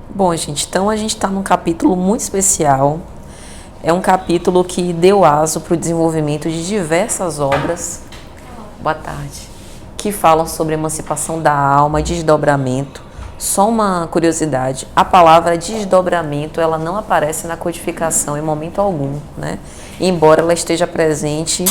Bom, gente, então a gente está num capítulo muito especial. É um capítulo que deu aso para o desenvolvimento de diversas obras. Boa tarde. Que falam sobre emancipação da alma, desdobramento. Só uma curiosidade, a palavra desdobramento, ela não aparece na codificação em momento algum, né? Embora ela esteja presente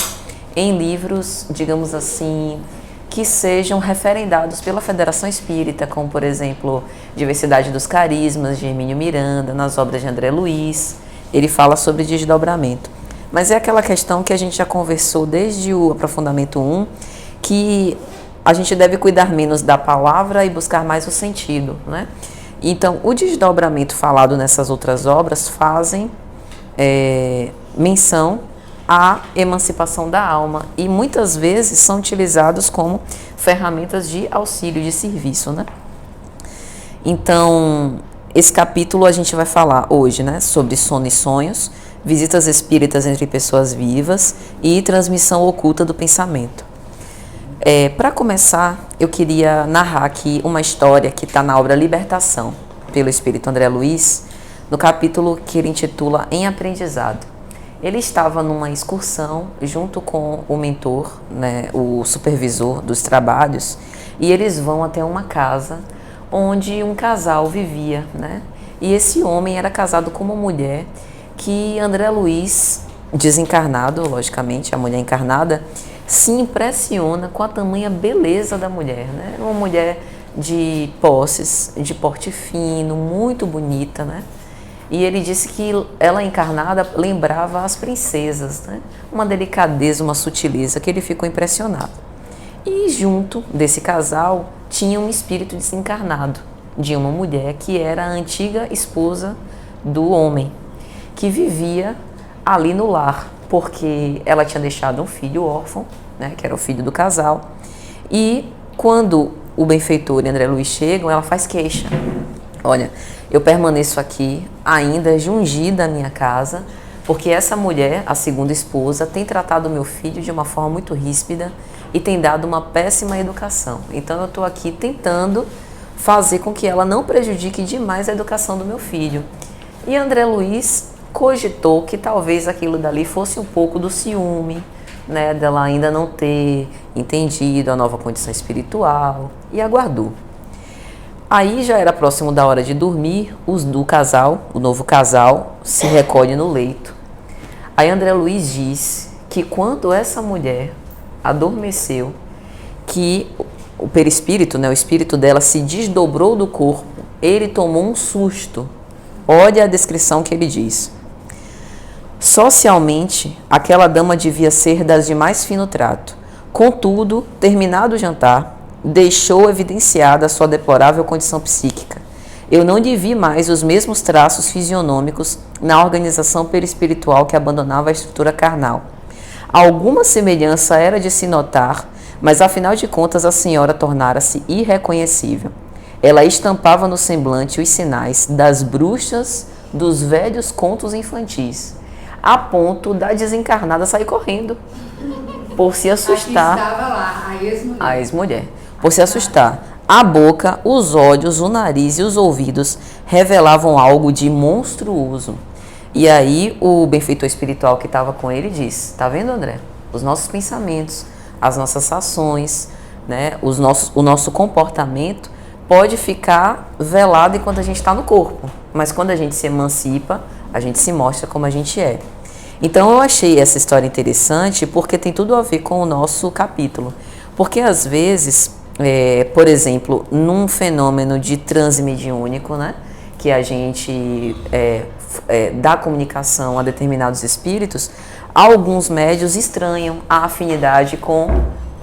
em livros, digamos assim, que sejam referendados pela Federação Espírita, como, por exemplo, Diversidade dos Carismas, de Hermínio Miranda, nas obras de André Luiz, ele fala sobre desdobramento. Mas é aquela questão que a gente já conversou desde o aprofundamento 1, que a gente deve cuidar menos da palavra e buscar mais o sentido, né? Então, o desdobramento falado nessas outras obras fazem menção à emancipação da alma e muitas vezes são utilizados como ferramentas de auxílio, de serviço, né? Então, esse capítulo a gente vai falar hoje, né, sobre sono e sonhos, visitas espíritas entre pessoas vivas e transmissão oculta do pensamento. Para começar, eu queria narrar aqui uma história que está na obra Libertação, pelo Espírito André Luiz, no capítulo que ele intitula Em Aprendizado. Ele estava numa excursão junto com o mentor, né, o supervisor dos trabalhos, e eles vão até uma casa onde um casal vivia, né? E esse homem era casado com uma mulher que André Luiz, desencarnado, logicamente, a mulher encarnada, se impressiona com a tamanha beleza da mulher, né? Uma mulher de posses, de porte fino, muito bonita, né? E ele disse que ela encarnada lembrava as princesas, né? Uma delicadeza, uma sutileza, que ele ficou impressionado. E junto desse casal tinha um espírito desencarnado de uma mulher que era a antiga esposa do homem, que vivia ali no lar, porque ela tinha deixado um filho órfão, né, que era o filho do casal, e quando o benfeitor e André Luiz chegam, ela faz queixa. Olha, eu permaneço aqui ainda jungi da minha casa, porque essa mulher, a segunda esposa, tem tratado meu filho de uma forma muito ríspida e tem dado uma péssima educação. Então eu estou aqui tentando fazer com que ela não prejudique demais a educação do meu filho. E André Luiz cogitou que talvez aquilo dali fosse um pouco do ciúme, né, dela ainda não ter entendido a nova condição espiritual, e aguardou. Aí já era próximo da hora de dormir, o novo casal, se recolhe no leito. Aí André Luiz diz que quando essa mulher adormeceu, que o perispírito, né, o espírito dela se desdobrou do corpo, ele tomou um susto. Olha a descrição que ele diz. Socialmente, aquela dama devia ser das de mais fino trato. Contudo, terminado o jantar, deixou evidenciada a sua deplorável condição psíquica. Eu não lhe vi mais os mesmos traços fisionômicos na organização perispiritual que abandonava a estrutura carnal. Alguma semelhança era de se notar, mas afinal de contas a senhora tornara-se irreconhecível. Ela estampava no semblante os sinais das bruxas dos velhos contos infantis, a ponto da desencarnada sair correndo, por se assustar. Aqui estava lá, a ex-mulher. Por se assustar. A boca, os olhos, o nariz e os ouvidos revelavam algo de monstruoso. E aí o benfeitor espiritual que estava com ele disse: tá vendo, André? Os nossos pensamentos, as nossas ações, né, o nosso comportamento pode ficar velado enquanto a gente está no corpo, mas quando a gente se emancipa, a gente se mostra como a gente é. Então eu achei essa história interessante porque tem tudo a ver com o nosso capítulo. Porque às vezes, por exemplo, num fenômeno de transe mediúnico, né, que a gente dá comunicação a determinados espíritos, alguns médios estranham a afinidade com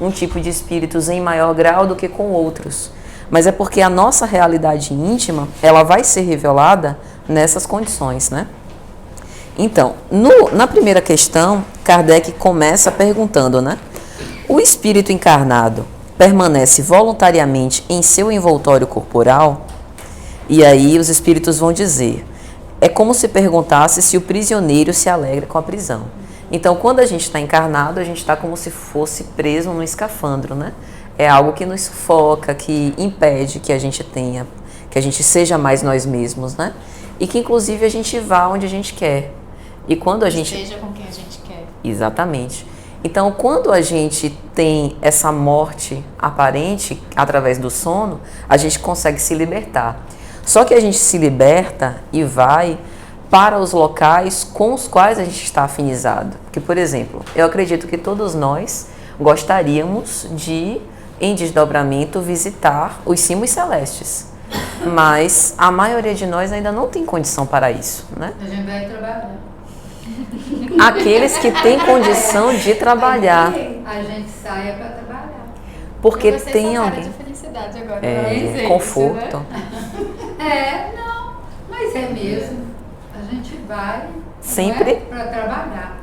um tipo de espíritos em maior grau do que com outros. Mas é porque a nossa realidade íntima, ela vai ser revelada nessas condições, né? Então, na primeira questão, Kardec começa perguntando, né? O espírito encarnado permanece voluntariamente em seu envoltório corporal? E aí os espíritos vão dizer, é como se perguntasse se o prisioneiro se alegra com a prisão. Então, quando a gente está encarnado, a gente está como se fosse preso num escafandro, né? É algo que nos sufoca, que impede que a gente tenha, que a gente seja mais nós mesmos, né? E que inclusive a gente vá onde a gente quer. E quando a gente... Seja com quem a gente quer. Exatamente. Então, quando a gente tem essa morte aparente através do sono, a gente consegue se libertar. Só que a gente se liberta e vai para os locais com os quais a gente está afinizado. Porque, por exemplo, eu acredito que todos nós gostaríamos de, em desdobramento, visitar os cimos celestes. Mas a maioria de nós ainda não tem condição para isso, né? A gente vai trabalhar. Aqueles que têm condição de trabalhar. A gente saia para trabalhar. Porque Você tem só cara alguém. de felicidade agora. Pra dizer isso, Conforto. né? Não, mas é mesmo. A gente vai Sempre? para trabalhar.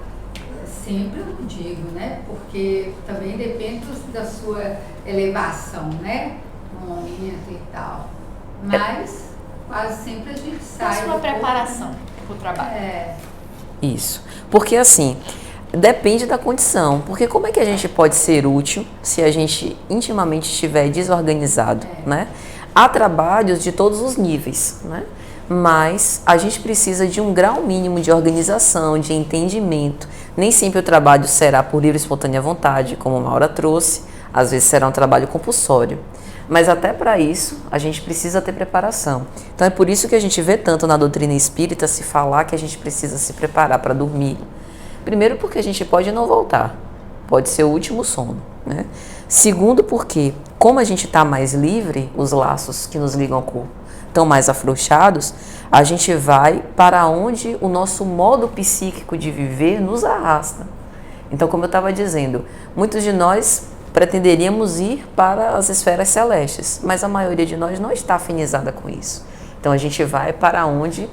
Sempre eu não digo, né? Porque também depende da sua elevação, né? No momento e tal. Mas quase sempre a gente sai. Faz uma preparação para o trabalho. Isso. Porque assim, depende da condição. Porque como é que a gente pode ser útil se a gente intimamente estiver desorganizado, né? Há trabalhos de todos os níveis, né? Mas a gente precisa de um grau mínimo de organização, de entendimento. Nem sempre o trabalho será por livre e espontânea vontade, como a Maura trouxe. Às vezes será um trabalho compulsório. Mas até para isso, a gente precisa ter preparação. Então é por isso que a gente vê tanto na doutrina espírita se falar que a gente precisa se preparar para dormir. Primeiro porque a gente pode não voltar. Pode ser o último sono, né? Segundo porque, como a gente está mais livre, os laços que nos ligam ao corpo estão mais afrouxados, a gente vai para onde o nosso modo psíquico de viver nos arrasta. Então, como eu estava dizendo, muitos de nós pretenderíamos ir para as esferas celestes, mas a maioria de nós não está afinizada com isso. Então a gente vai para onde,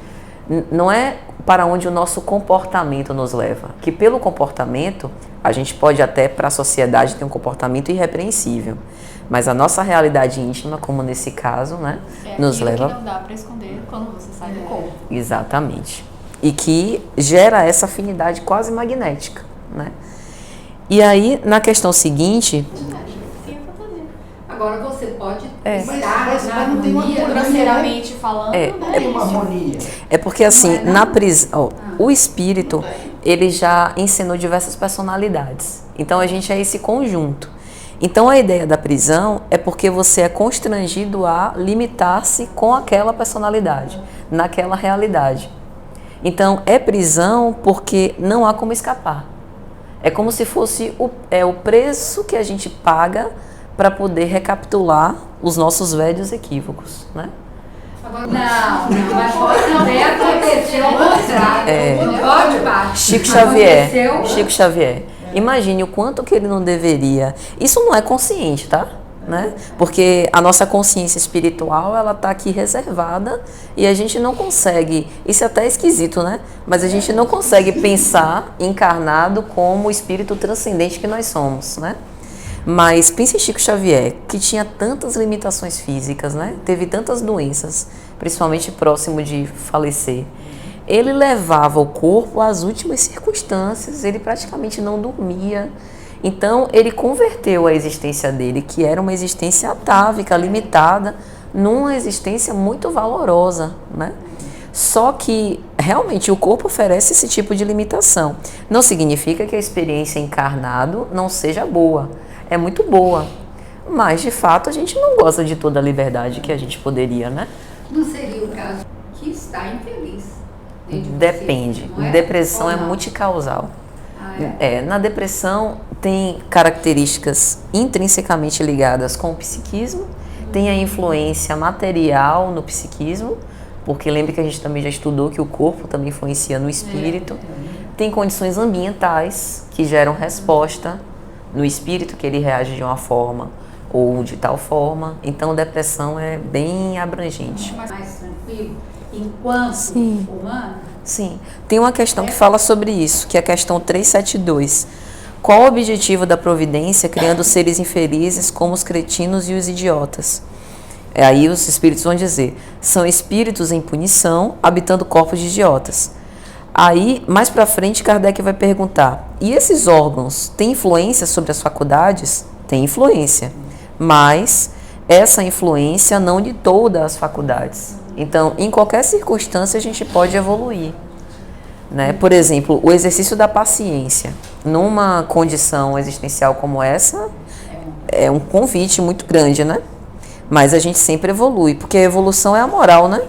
não é para onde o nosso comportamento nos leva, que pelo comportamento a gente pode até para a sociedade ter um comportamento irrepreensível, mas a nossa realidade íntima, como nesse caso, né, nos leva... Que não dá para esconder quando você sai do corpo. Exatamente. E que gera essa afinidade quase magnética, né? E aí, na questão seguinte... Agora você pode Mas estar não tem uma harmonia, Grosseiramente falando, né? Tem uma harmonia. É porque assim, na prisão, o espírito, ele já ensinou diversas personalidades. Então a gente é esse conjunto. Então a ideia da prisão é porque você é constrangido a limitar-se com aquela personalidade, naquela realidade. Então é prisão porque não há como escapar. É como se fosse o preço que a gente paga para poder recapitular os nossos velhos equívocos, né? Não, mas pode também acontecer o contrário. Pode, Paty. Chico Xavier. Imagine o quanto que ele não deveria. Isso não é consciente, tá? Né? Porque a nossa consciência espiritual, ela tá aqui reservada e a gente não consegue, isso é até esquisito, né? Mas a gente não consegue pensar encarnado como o espírito transcendente que nós somos, né? Mas pense em Chico Xavier, que tinha tantas limitações físicas, né? Teve tantas doenças, principalmente próximo de falecer. Ele levava o corpo às últimas circunstâncias, ele praticamente não dormia. Então, ele converteu a existência dele, que era uma existência atávica, limitada, numa existência muito valorosa, né? Só que, realmente, o corpo oferece esse tipo de limitação. Não significa que a experiência encarnado não seja boa. É muito boa. Mas, de fato, a gente não gosta de toda a liberdade que a gente poderia, né? Não seria o caso que está infeliz. Depende. Não é? Depressão é multicausal. Na depressão tem características intrinsecamente ligadas com o psiquismo, tem a influência material no psiquismo, porque lembre que a gente também já estudou que o corpo também influencia no espírito, tem condições ambientais que geram resposta no espírito, que ele reage de uma forma ou de tal forma, então depressão é bem abrangente. Mais tranquilo, enquanto humano? Sim, tem uma questão que fala sobre isso, que é a questão 372. Qual o objetivo da providência criando seres infelizes como os cretinos e os idiotas? Aí os espíritos vão dizer, são espíritos em punição, habitando corpos de idiotas. Aí, mais pra frente, Kardec vai perguntar, e esses órgãos têm influência sobre as faculdades? Tem influência, mas essa influência não de todas as faculdades. Então, em qualquer circunstância, a gente pode evoluir. Né? Por exemplo, o exercício da paciência. Numa condição existencial como essa, é um convite muito grande, né? Mas a gente sempre evolui, porque a evolução é a moral, né?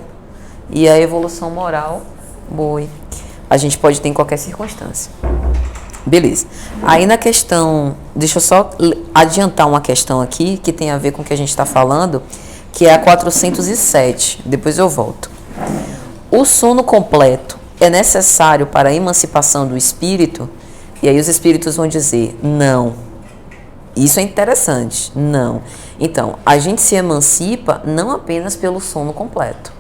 E a evolução moral, boa, a gente pode ter em qualquer circunstância. Beleza. Aí na questão, deixa eu só adiantar uma questão aqui, que tem a ver com o que a gente está falando, que é a 407. Depois eu volto. O sono completo é necessário para a emancipação do espírito? E aí os espíritos vão dizer, não. Isso é interessante, não. Então, a gente se emancipa não apenas pelo sono completo.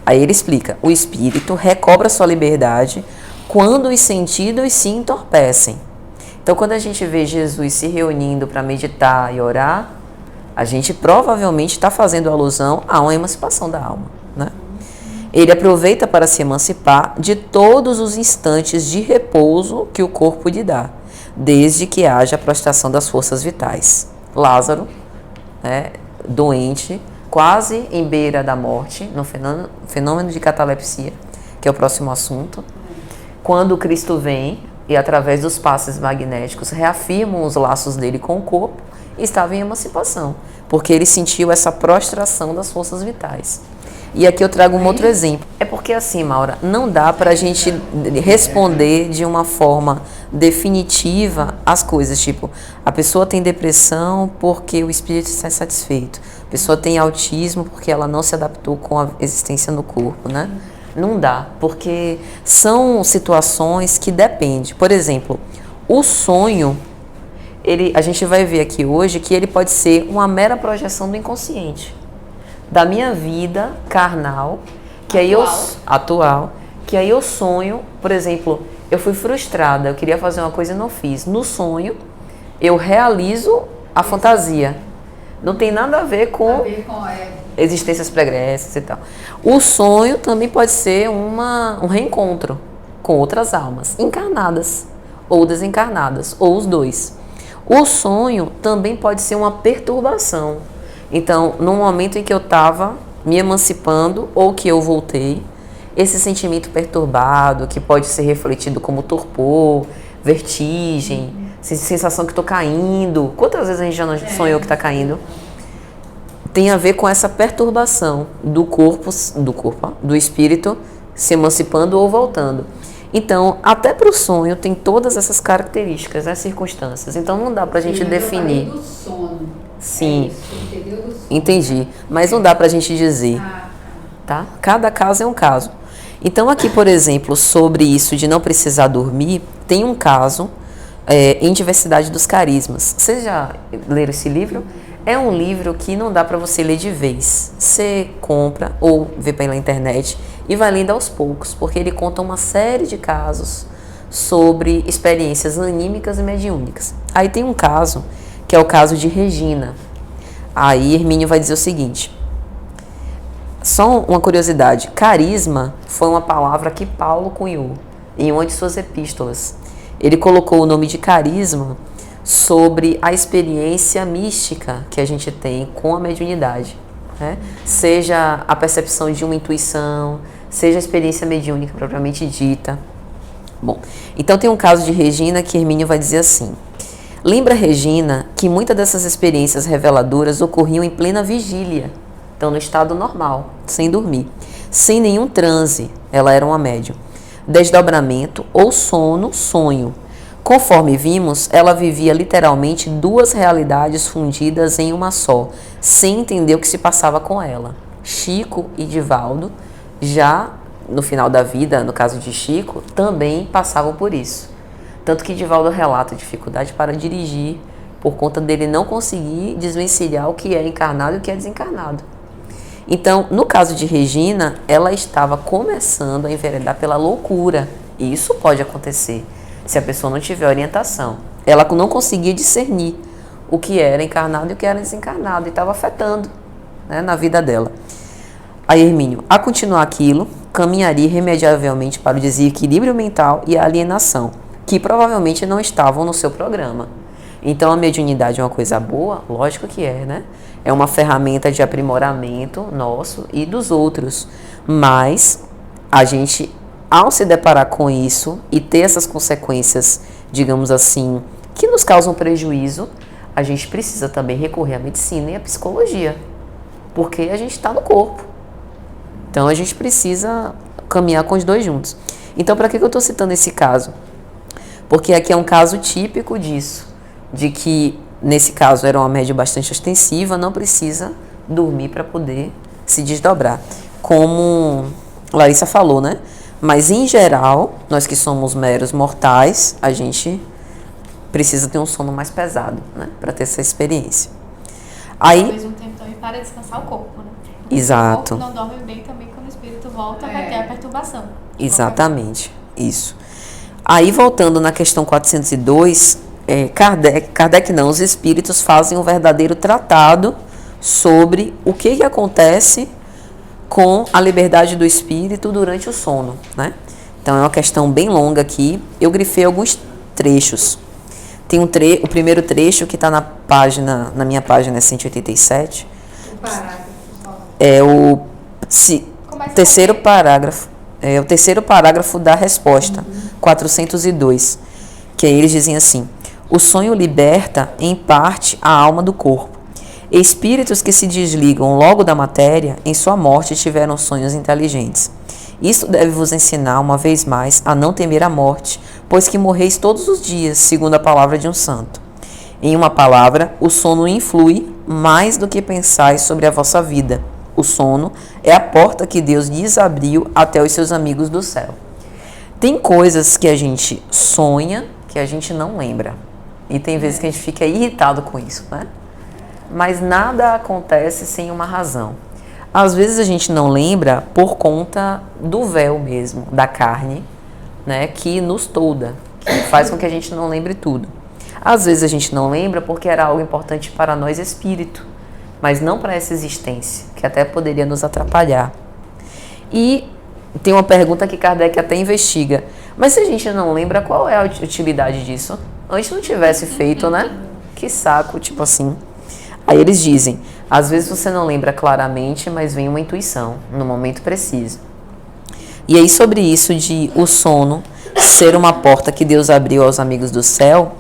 Aí ele explica, o espírito recobra sua liberdade quando os sentidos se entorpecem. Então, quando a gente vê Jesus se reunindo para meditar e orar, a gente provavelmente está fazendo alusão a uma emancipação da alma, né? Ele aproveita para se emancipar de todos os instantes de repouso que o corpo lhe dá, desde que haja a prostração das forças vitais. Lázaro, né, doente, quase em beira da morte, no fenômeno de catalepsia, que é o próximo assunto, quando Cristo vem e através dos passes magnéticos reafirmam os laços dele com o corpo, estava em emancipação, porque ele sentiu essa prostração das forças vitais. E aqui eu trago um outro exemplo. É porque assim, Maura, não dá para a gente responder de uma forma definitiva as coisas. Tipo, a pessoa tem depressão porque o espírito está insatisfeito. A pessoa tem autismo porque ela não se adaptou com a existência no corpo, né? Não dá, porque são situações que dependem. Por exemplo, o sonho, a gente vai ver aqui hoje que ele pode ser uma mera projeção do inconsciente. Da minha vida carnal, que aí atual, que aí eu sonho, por exemplo, eu fui frustrada, eu queria fazer uma coisa e não fiz. No sonho, eu realizo a fantasia. Não tem nada a ver com existências pregressas e tal. O sonho também pode ser um reencontro com outras almas, encarnadas ou desencarnadas, ou os dois. O sonho também pode ser uma perturbação. Então, no momento em que eu estava me emancipando ou que eu voltei, esse sentimento perturbado, que pode ser refletido como torpor, vertigem, sensação que estou caindo. Quantas vezes a gente já não sonhou que está caindo? Tem a ver com essa perturbação do espírito se emancipando ou voltando. Então, até para o sonho tem todas essas características, as circunstâncias. Então, não dá para a gente definir. Do sono. Sim, Entendeu? Do sono. Entendi. Mas não dá para a gente dizer, tá? Cada caso é um caso. Então, aqui, por exemplo, sobre isso de não precisar dormir, tem um caso em Diversidade dos Carismas. Vocês já leram esse livro? É um livro que não dá para você ler de vez. Você compra ou vê pela internet e vai lendo aos poucos, porque ele conta uma série de casos sobre experiências anímicas e mediúnicas. Aí tem um caso, que é o caso de Regina. Aí Hermínio vai dizer o seguinte, só uma curiosidade, carisma foi uma palavra que Paulo cunhou em uma de suas epístolas. Ele colocou o nome de carisma sobre a experiência mística que a gente tem com a mediunidade, né? Seja a percepção de uma intuição, seja a experiência mediúnica propriamente dita. Bom, então tem um caso de Regina que Hermínio vai dizer assim, lembra Regina que muitas dessas experiências reveladoras ocorriam em plena vigília, então no estado normal, sem dormir, sem nenhum transe, ela era uma médium, desdobramento ou sono, sonho. Conforme vimos, ela vivia literalmente duas realidades fundidas em uma só, sem entender o que se passava com ela. Chico e Divaldo, já no final da vida, no caso de Chico, também passavam por isso. Tanto que Divaldo relata dificuldade para dirigir, por conta dele não conseguir desvencilhar o que é encarnado e o que é desencarnado. Então, no caso de Regina, ela estava começando a enveredar pela loucura. E isso pode acontecer se a pessoa não tiver orientação. Ela não conseguia discernir o que era encarnado e o que era desencarnado, e estava afetando, né, na vida dela. Aí Hermínio, a continuar aquilo, caminharia irremediavelmente para o desequilíbrio mental e a alienação, que provavelmente não estavam no seu programa. Então, a mediunidade é uma coisa boa? Lógico que é, né? É uma ferramenta de aprimoramento nosso e dos outros. Mas a gente, ao se deparar com isso e ter essas consequências, digamos assim, que nos causam prejuízo, a gente precisa também recorrer à medicina e à psicologia. Porque a gente está no corpo. Então, a gente precisa caminhar com os dois juntos. Então, para que eu estou citando esse caso? Porque aqui é um caso típico disso. De que, nesse caso, era uma média bastante ostensiva, não precisa dormir para poder se desdobrar. Como Larissa falou, né? Mas, em geral, nós que somos meros mortais, a gente precisa ter um sono mais pesado, né? Para ter essa experiência. Aí, talvez um tempo também para descansar o corpo, né? Porque exato. o corpo não dorme bem também quando o espírito volta, vai ter a perturbação. Exatamente, isso. Aí, voltando na questão 402, Kardec não, os espíritos fazem um verdadeiro tratado sobre o que acontece com a liberdade do espírito durante o sono, né? Então, é uma questão bem longa aqui. Eu grifei alguns trechos. Tem o primeiro trecho que está na minha página 187. O parágrafo. É o terceiro parágrafo. É o terceiro parágrafo da resposta, 402. Que aí eles dizem assim: o sonho liberta, em parte, a alma do corpo. Espíritos que se desligam logo da matéria, em sua morte tiveram sonhos inteligentes. Isto deve vos ensinar, uma vez mais, a não temer a morte, pois que morreis todos os dias, segundo a palavra de um santo. Em uma palavra, o sono influi mais do que pensais sobre a vossa vida. O sono é a porta que Deus lhes abriu até os seus amigos do céu. Tem coisas que a gente sonha que a gente não lembra. E tem vezes que a gente fica irritado com isso, né? Mas nada acontece sem uma razão. Às vezes a gente não lembra por conta do véu mesmo, da carne, né? Que nos tolda, que faz com que a gente não lembre tudo. Às vezes a gente não lembra porque era algo importante para nós espírito, mas não para essa existência, que até poderia nos atrapalhar. E tem uma pergunta que Kardec até investiga. Mas se a gente não lembra, qual é a utilidade disso? Antes não tivesse feito, né? Que saco, tipo assim. Aí eles dizem, às vezes você não lembra claramente, mas vem uma intuição, no momento preciso. E aí sobre isso de o sono ser uma porta que Deus abriu aos amigos do céu,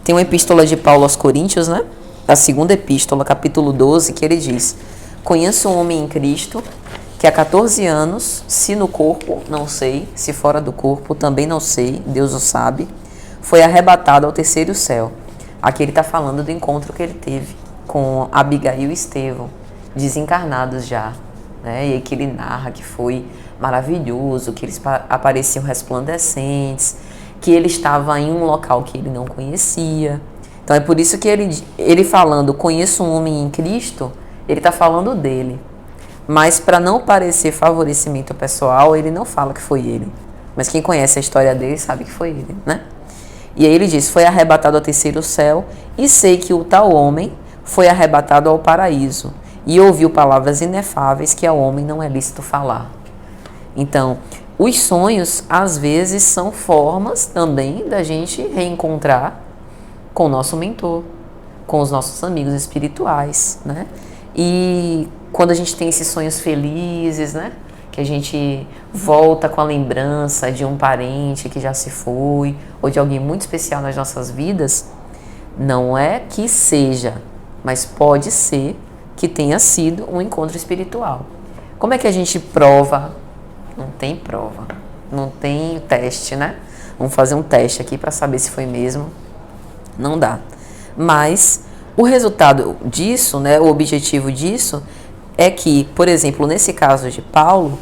tem uma epístola de Paulo aos Coríntios, né? A segunda epístola, capítulo 12, que ele diz: conheço um homem em Cristo que há 14 anos, se no corpo, não sei, se fora do corpo, também não sei, Deus o sabe, foi arrebatado ao terceiro céu. Aqui ele está falando do encontro que ele teve com Abigail e Estevão, desencarnados já, né? E que ele narra que foi maravilhoso, que eles apareciam resplandecentes, que ele estava em um local que ele não conhecia. Então é por isso que ele falando, conheço um homem em Cristo, ele está falando dele. Mas para não parecer favorecimento pessoal, ele não fala que foi ele. Mas quem conhece a história dele sabe que foi ele, né? E aí ele diz, foi arrebatado ao terceiro céu, e sei que o tal homem foi arrebatado ao paraíso, e ouviu palavras inefáveis que ao homem não é lícito falar. Então, os sonhos, às vezes, são formas também da gente reencontrar com o nosso mentor, com os nossos amigos espirituais, né? E quando a gente tem esses sonhos felizes, né? Que a gente volta com a lembrança de um parente que já se foi, ou de alguém muito especial nas nossas vidas, não é que seja, mas pode ser que tenha sido um encontro espiritual. Como é que a gente prova? Não tem prova, não tem teste, né? Vamos fazer um teste aqui para saber se foi mesmo. Não dá. Mas o resultado disso, né, o objetivo disso é que, por exemplo, nesse caso de Paulo,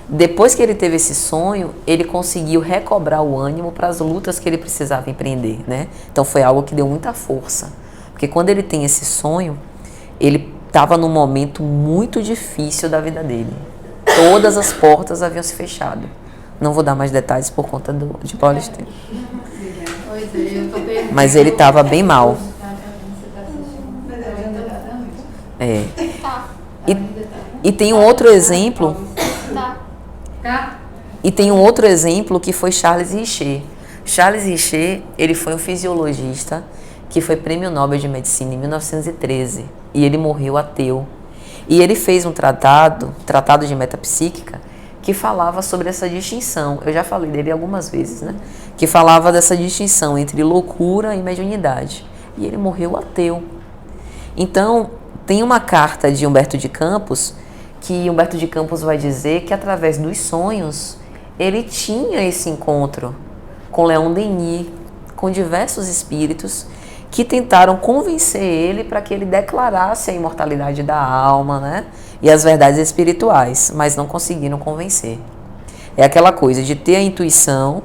depois que ele teve esse sonho, ele conseguiu recobrar o ânimo para as lutas que ele precisava empreender, né? Então foi algo que deu muita força. Porque quando ele tem esse sonho, ele estava num momento muito difícil da vida dele. Todas as portas haviam se fechado. Não vou dar mais detalhes por conta de Paulo Estevam. Mas ele estava bem mal. É. E tem um outro exemplo. E tem um outro exemplo que foi Charles Richer. Charles Richer, ele foi um fisiologista que foi Prêmio Nobel de Medicina em 1913, e ele morreu ateu. E ele fez um tratado de metapsíquica, que falava sobre essa distinção. Eu já falei dele algumas vezes, né? Que falava dessa distinção entre loucura e mediunidade. E ele morreu ateu. Então, tem uma carta de Humberto de Campos, que Humberto de Campos vai dizer que através dos sonhos, ele tinha esse encontro com Leon Denis, com diversos espíritos, que tentaram convencer ele para que ele declarasse a imortalidade da alma, né? E as verdades espirituais, mas não conseguiram convencer. É aquela coisa de ter a intuição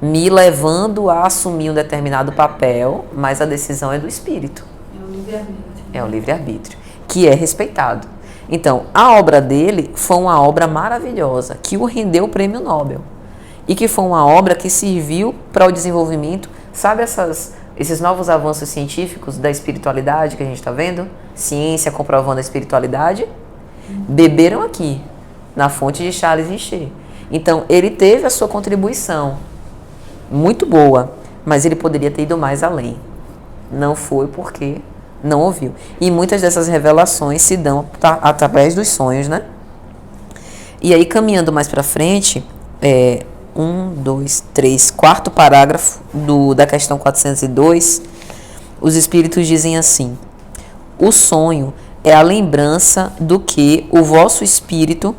me levando a assumir um determinado papel, mas a decisão é do espírito. É o livre-arbítrio. É o livre-arbítrio, que é respeitado. Então, a obra dele foi uma obra maravilhosa, que o rendeu o Prêmio Nobel. E que foi uma obra que serviu para o desenvolvimento, sabe esses novos avanços científicos da espiritualidade que a gente está vendo? Ciência comprovando a espiritualidade? Beberam aqui, na fonte de Charles Richer. Então, ele teve a sua contribuição, muito boa, mas ele poderia ter ido mais além. Não foi porque não ouviu. E muitas dessas revelações se dão através dos sonhos, né? E aí, caminhando mais para frente, 4º parágrafo da questão 402, os espíritos dizem assim: o sonho é a lembrança do que o vosso espírito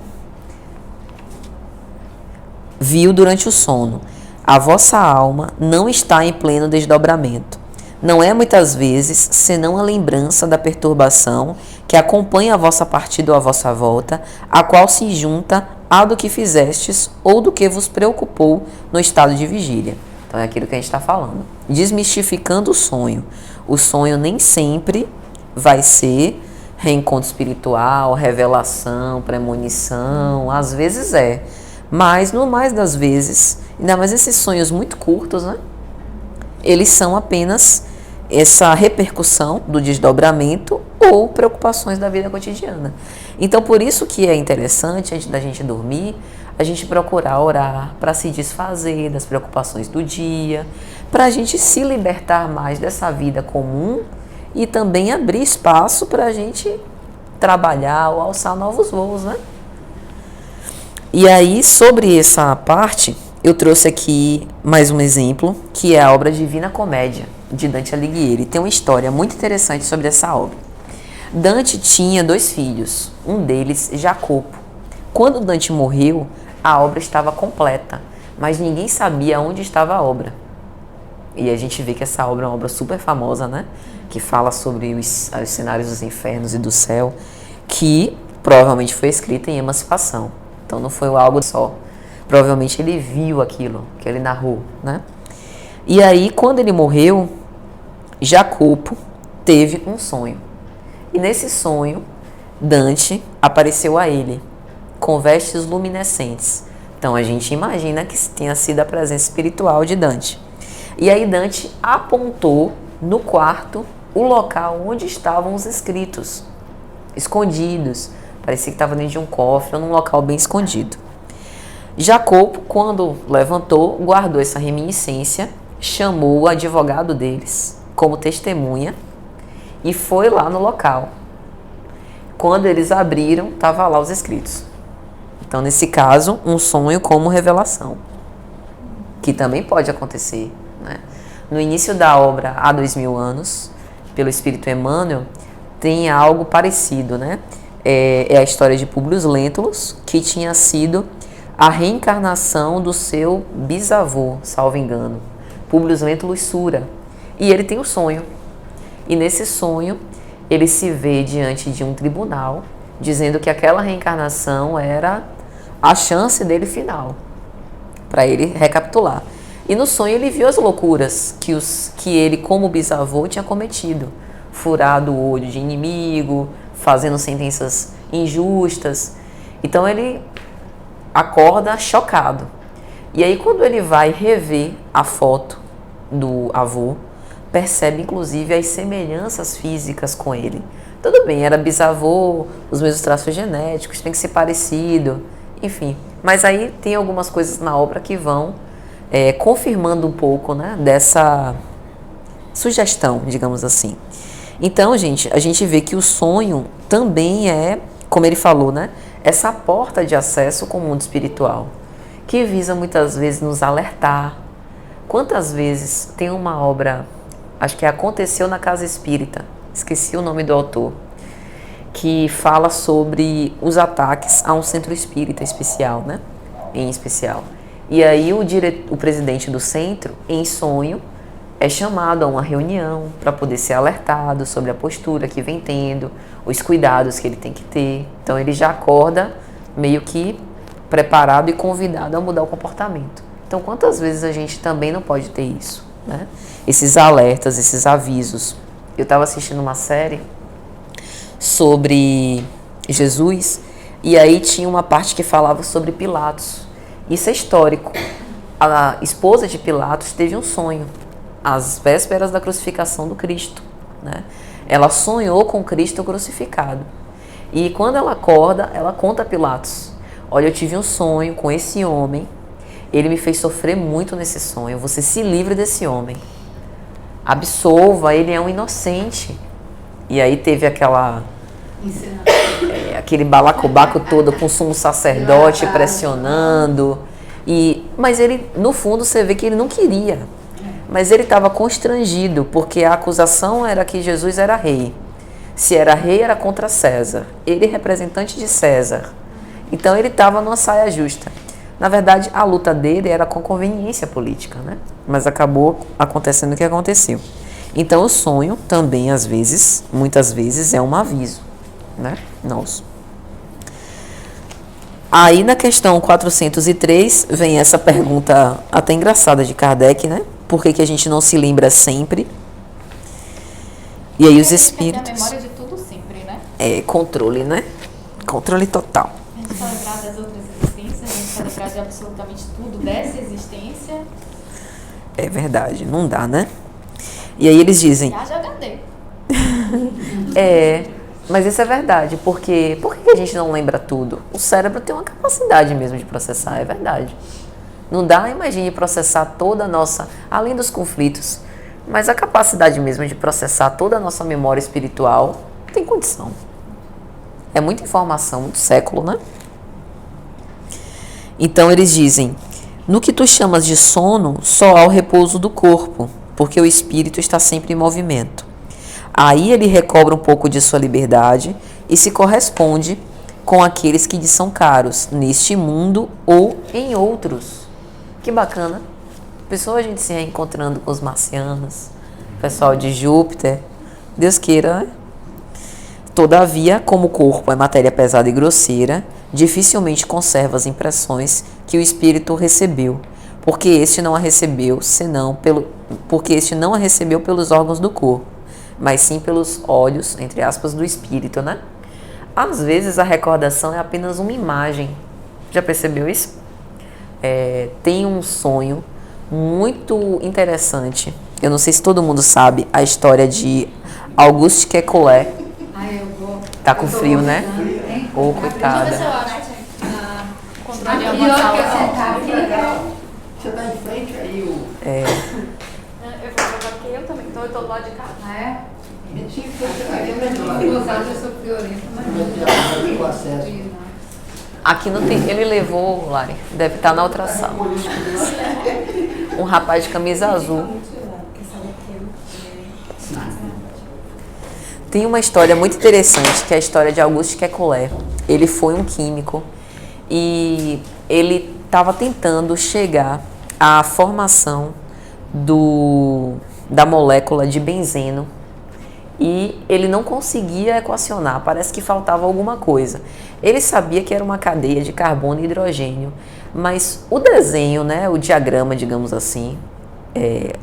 viu durante o sono. A vossa alma não está em pleno desdobramento. Não é muitas vezes senão a lembrança da perturbação que acompanha a vossa partida ou a vossa volta, a qual se junta a do que fizestes ou do que vos preocupou no estado de vigília. Então é aquilo que a gente está falando. Desmistificando o sonho. O sonho nem sempre vai ser reencontro espiritual, revelação, premonição. Às vezes é. Mas, no mais das vezes, ainda mais esses sonhos muito curtos, né? Eles são apenas essa repercussão do desdobramento ou preocupações da vida cotidiana. Então, por isso que é interessante, antes da gente dormir, a gente procurar orar para se desfazer das preocupações do dia, para a gente se libertar mais dessa vida comum e também abrir espaço para a gente trabalhar ou alçar novos voos, né? E aí, sobre essa parte, eu trouxe aqui mais um exemplo, que é a obra Divina Comédia, de Dante Alighieri. Tem uma história muito interessante sobre essa obra. Dante tinha 2 filhos, um deles, Jacopo. Quando Dante morreu, a obra estava completa, mas ninguém sabia onde estava a obra. E a gente vê que essa obra é uma obra super famosa, né? Que fala sobre os cenários dos infernos e do céu, que provavelmente foi escrita em emancipação. Então não foi algo só. Provavelmente ele viu aquilo que ele narrou, né? E aí, quando ele morreu, Jacopo teve um sonho. E nesse sonho, Dante apareceu a ele, com vestes luminescentes. Então a gente imagina que tenha sido a presença espiritual de Dante. E aí Dante apontou no quarto o local onde estavam os escritos, escondidos. Parecia que estava dentro de um cofre ou num local bem escondido. Jacopo, quando levantou, guardou essa reminiscência, chamou o advogado deles como testemunha e foi lá no local. Quando eles abriram, estavam lá os escritos. Então, nesse caso, um sonho como revelação, que também pode acontecer, né? No início da obra, há 2000 anos, pelo Espírito Emmanuel, tem algo parecido, né? É a história de Públio Lentulus, que tinha sido a reencarnação do seu bisavô, salvo engano, Públio Lentulus Sura. E ele tem um sonho. E nesse sonho, ele se vê diante de um tribunal, dizendo que aquela reencarnação era a chance dele final, para ele recapitular. E no sonho ele viu as loucuras que ele, como bisavô, tinha cometido. Furado o olho de inimigo, fazendo sentenças injustas. Então ele acorda chocado. E aí, quando ele vai rever a foto do avô, percebe inclusive as semelhanças físicas com ele. Tudo bem, era bisavô, os mesmos traços genéticos, tem que ser parecido, enfim. Mas aí tem algumas coisas na obra que vão confirmando um pouco, né, sugestão, digamos assim. Então, gente, a gente vê que o sonho também é, como ele falou, né? Essa porta de acesso com o mundo espiritual, que visa muitas vezes nos alertar. Quantas vezes tem uma obra, acho que aconteceu na Casa Espírita, esqueci o nome do autor, que fala sobre os ataques a um centro espírita especial, né? Em especial. E aí o presidente do centro, em sonho, é chamado a uma reunião para poder ser alertado sobre a postura que vem tendo, os cuidados que ele tem que ter. Então ele já acorda meio que preparado e convidado a mudar o comportamento. Então quantas vezes a gente também não pode ter isso, né? Esses alertas, esses avisos. Eu estava assistindo uma série sobre Jesus e aí tinha uma parte que falava sobre Pilatos. Isso é histórico. A esposa de Pilatos teve um sonho às vésperas da crucificação do Cristo, né? Ela sonhou com Cristo crucificado. E quando ela acorda, ela conta a Pilatos: olha, eu tive um sonho com esse homem, ele me fez sofrer muito nesse sonho, você se livre desse homem, absolva, ele é um inocente. E aí teve aquele balacobaco todo com o sumo sacerdote pressionando. Mas ele, no fundo, você vê que ele não queria. Mas ele estava constrangido, porque a acusação era que Jesus era rei. Se era rei, era contra César. Ele é representante de César. Então ele estava numa saia justa. Na verdade, a luta dele era com conveniência política, né? Mas acabou acontecendo o que aconteceu. Então o sonho também, às vezes, muitas vezes, é um aviso, né? Nosso. Aí na questão 403 vem essa pergunta até engraçada de Kardec, né? Por que a gente não se lembra sempre? E aí os espíritos... A memória de tudo sempre, né? É, controle, né? Controle total. A gente está lembrado das outras existências, a gente está lembrado de absolutamente tudo dessa existência. É verdade, não dá, né? E aí eles dizem... Já HD. Mas isso é verdade, porque... Por que a gente não lembra tudo? O cérebro tem uma capacidade mesmo de processar, é verdade. Não dá, imagine, processar toda a nossa... Além dos conflitos, mas a capacidade mesmo de processar toda a nossa memória espiritual tem condição. É muita informação, muito século, né? Então eles dizem: no que tu chamas de sono, só há o repouso do corpo, porque o espírito está sempre em movimento. Aí ele recobra um pouco de sua liberdade e se corresponde com aqueles que lhe são caros, neste mundo ou em outros. Que bacana. Pessoa a gente se reencontrando com os marcianos, pessoal de Júpiter. Deus queira, né? Todavia, como o corpo é matéria pesada e grosseira, dificilmente conserva as impressões que o espírito recebeu, porque este não a recebeu pelos órgãos do corpo, mas sim pelos olhos, entre aspas, do espírito, né? Às vezes a recordação é apenas uma imagem. Já percebeu isso? Tem um sonho muito interessante. Eu não sei se todo mundo sabe a história de Auguste Kekulé. Tá com frio, né? Ô, coitada. Deixa eu ver se eu acho. Controle de Aqui, alguma ó, sala. que eu sentar aqui. Você tá em frente aí, Eu vou jogar aqui, eu também. Então eu tô do lado de cá. É? Mentira, Aí eu sou friorenta, mas o acesso. Aqui não tem. Ele levou, Lari, deve estar na outra sala. Um rapaz de camisa azul. Tem uma história muito interessante, que é a história de Auguste Kekulé. Ele foi um químico e ele estava tentando chegar à formação da molécula de benzeno e ele não conseguia equacionar, parece que faltava alguma coisa. Ele sabia que era uma cadeia de carbono e hidrogênio, mas o desenho, né, o diagrama, digamos assim,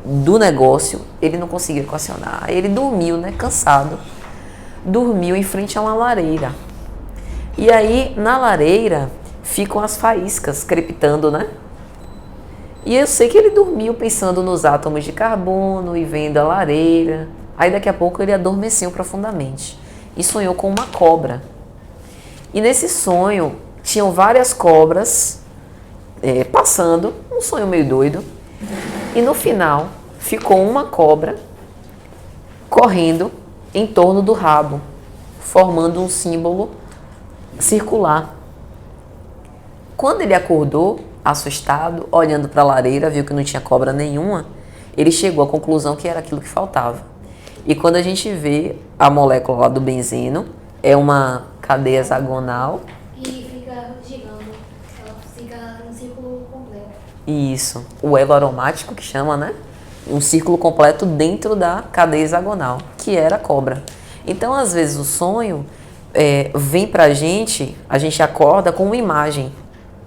do negócio, ele não conseguia equacionar. Ele dormiu, né, cansado, dormiu em frente a uma lareira. E aí, na lareira, ficam as faíscas crepitando, né? E eu sei que ele dormiu pensando nos átomos de carbono e vendo a lareira. Aí daqui a pouco ele adormeceu profundamente e sonhou com uma cobra. E nesse sonho tinham várias cobras passando, um sonho meio doido. E no final ficou uma cobra correndo em torno do rabo, formando um símbolo circular. Quando ele acordou, assustado, olhando para a lareira, viu que não tinha cobra nenhuma, ele chegou à conclusão que era aquilo que faltava. E quando a gente vê a molécula lá do benzeno, é uma cadeia hexagonal. E fica girando, ela fica no círculo completo. Isso, o elo aromático que chama, né? Um círculo completo dentro da cadeia hexagonal, que era a cobra. Então, às vezes, o sonho vem pra gente, a gente acorda com uma imagem.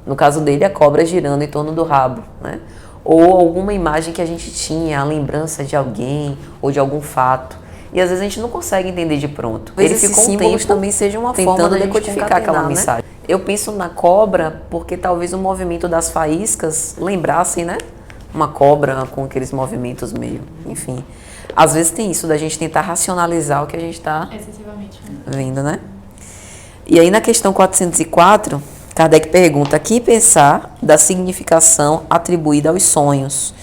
No caso dele, a cobra girando em torno do rabo, né? Ou alguma imagem que a gente tinha, a lembrança de alguém ou de algum fato. E às vezes a gente não consegue entender de pronto. Esses símbolos também seja uma forma forma da de gente decodificar aquela mensagem. Eu penso na cobra porque talvez o movimento das faíscas lembrassem, né? Uma cobra com aqueles movimentos meio, enfim. Às vezes tem isso da gente tentar racionalizar o que a gente está Excessivamente. vendo, né? E aí na questão 404, Kardec pergunta: que pensar da significação atribuída aos sonhos?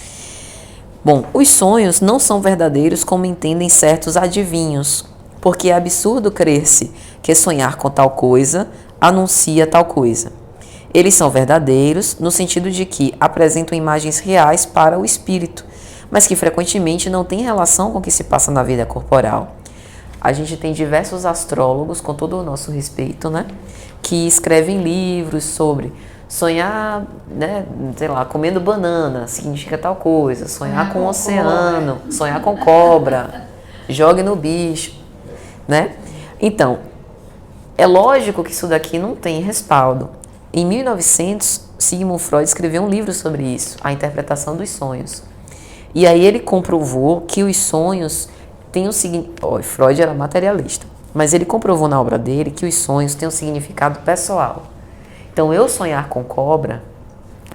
Bom, os sonhos não são verdadeiros como entendem certos adivinhos, porque é absurdo crer-se que sonhar com tal coisa anuncia tal coisa. Eles são verdadeiros no sentido de que apresentam imagens reais para o espírito, mas que frequentemente não têm relação com o que se passa na vida corporal. A gente tem diversos astrólogos, com todo o nosso respeito, né, que escrevem livros sobre sonhar, né, sei lá, comendo banana significa tal coisa, sonhar com o oceano, sonhar com cobra, jogue no bicho, né? Então, é lógico que isso daqui não tem respaldo. Em 1900, Sigmund Freud escreveu um livro sobre isso, a interpretação dos sonhos. E aí ele comprovou que os sonhos têm um significado. Freud era materialista, mas ele comprovou na obra dele que os sonhos têm um significado pessoal. Então, eu sonhar com cobra,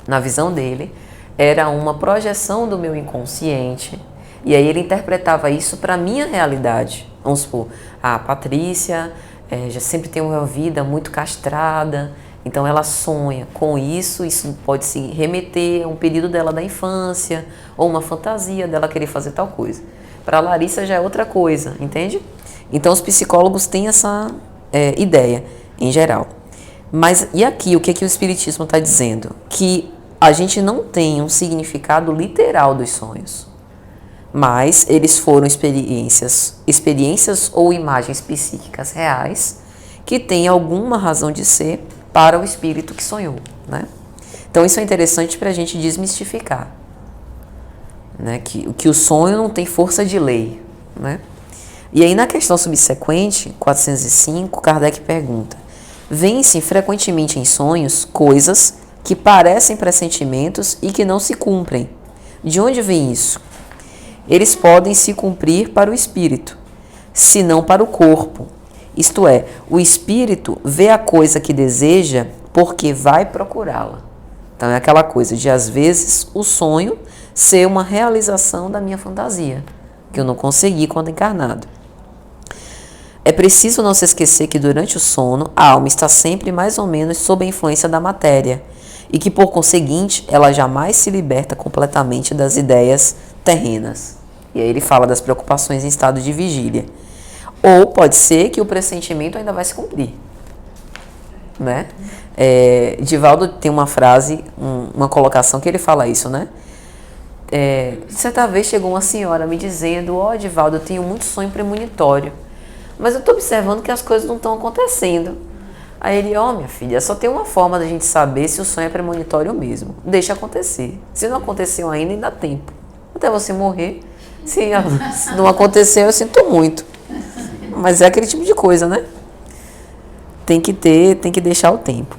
na visão dele, era uma projeção do meu inconsciente. E aí ele interpretava isso para a minha realidade. Vamos supor, a Patrícia já sempre tem uma vida muito castrada, então ela sonha com isso pode se remeter a um período dela da infância, ou uma fantasia dela querer fazer tal coisa. Para a Larissa já é outra coisa, entende? Então os psicólogos têm essa ideia, em geral. Mas e aqui, o que o Espiritismo está dizendo? Que a gente não tem um significado literal dos sonhos, mas eles foram experiências ou imagens psíquicas reais que têm alguma razão de ser para o espírito que sonhou, né? Então isso é interessante para a gente desmistificar, né? Que o sonho não tem força de lei, né? E aí na questão subsequente, 405, Kardec pergunta: vêm-se frequentemente em sonhos coisas que parecem pressentimentos e que não se cumprem. De onde vem isso? Eles podem se cumprir para o espírito, se não para o corpo. Isto é, o espírito vê a coisa que deseja porque vai procurá-la. Então é aquela coisa de, às vezes, o sonho ser uma realização da minha fantasia, que eu não consegui quando encarnado. É preciso não se esquecer que durante o sono a alma está sempre mais ou menos sob a influência da matéria e que, por conseguinte, ela jamais se liberta completamente das ideias terrenas. E aí ele fala das preocupações em estado de vigília. Ou pode ser que o pressentimento ainda vai se cumprir, né? Divaldo tem uma frase, uma colocação que ele fala isso, né? Certa vez chegou uma senhora me dizendo: Divaldo, eu tenho muito sonho premonitório, mas eu estou observando que as coisas não estão acontecendo. Aí ele: minha filha, só tem uma forma da gente saber se o sonho é premonitório mesmo. Deixa acontecer. Se não aconteceu ainda dá tempo. Até você morrer. Se não aconteceu, eu sinto muito. Mas é aquele tipo de coisa, né? Tem que deixar o tempo.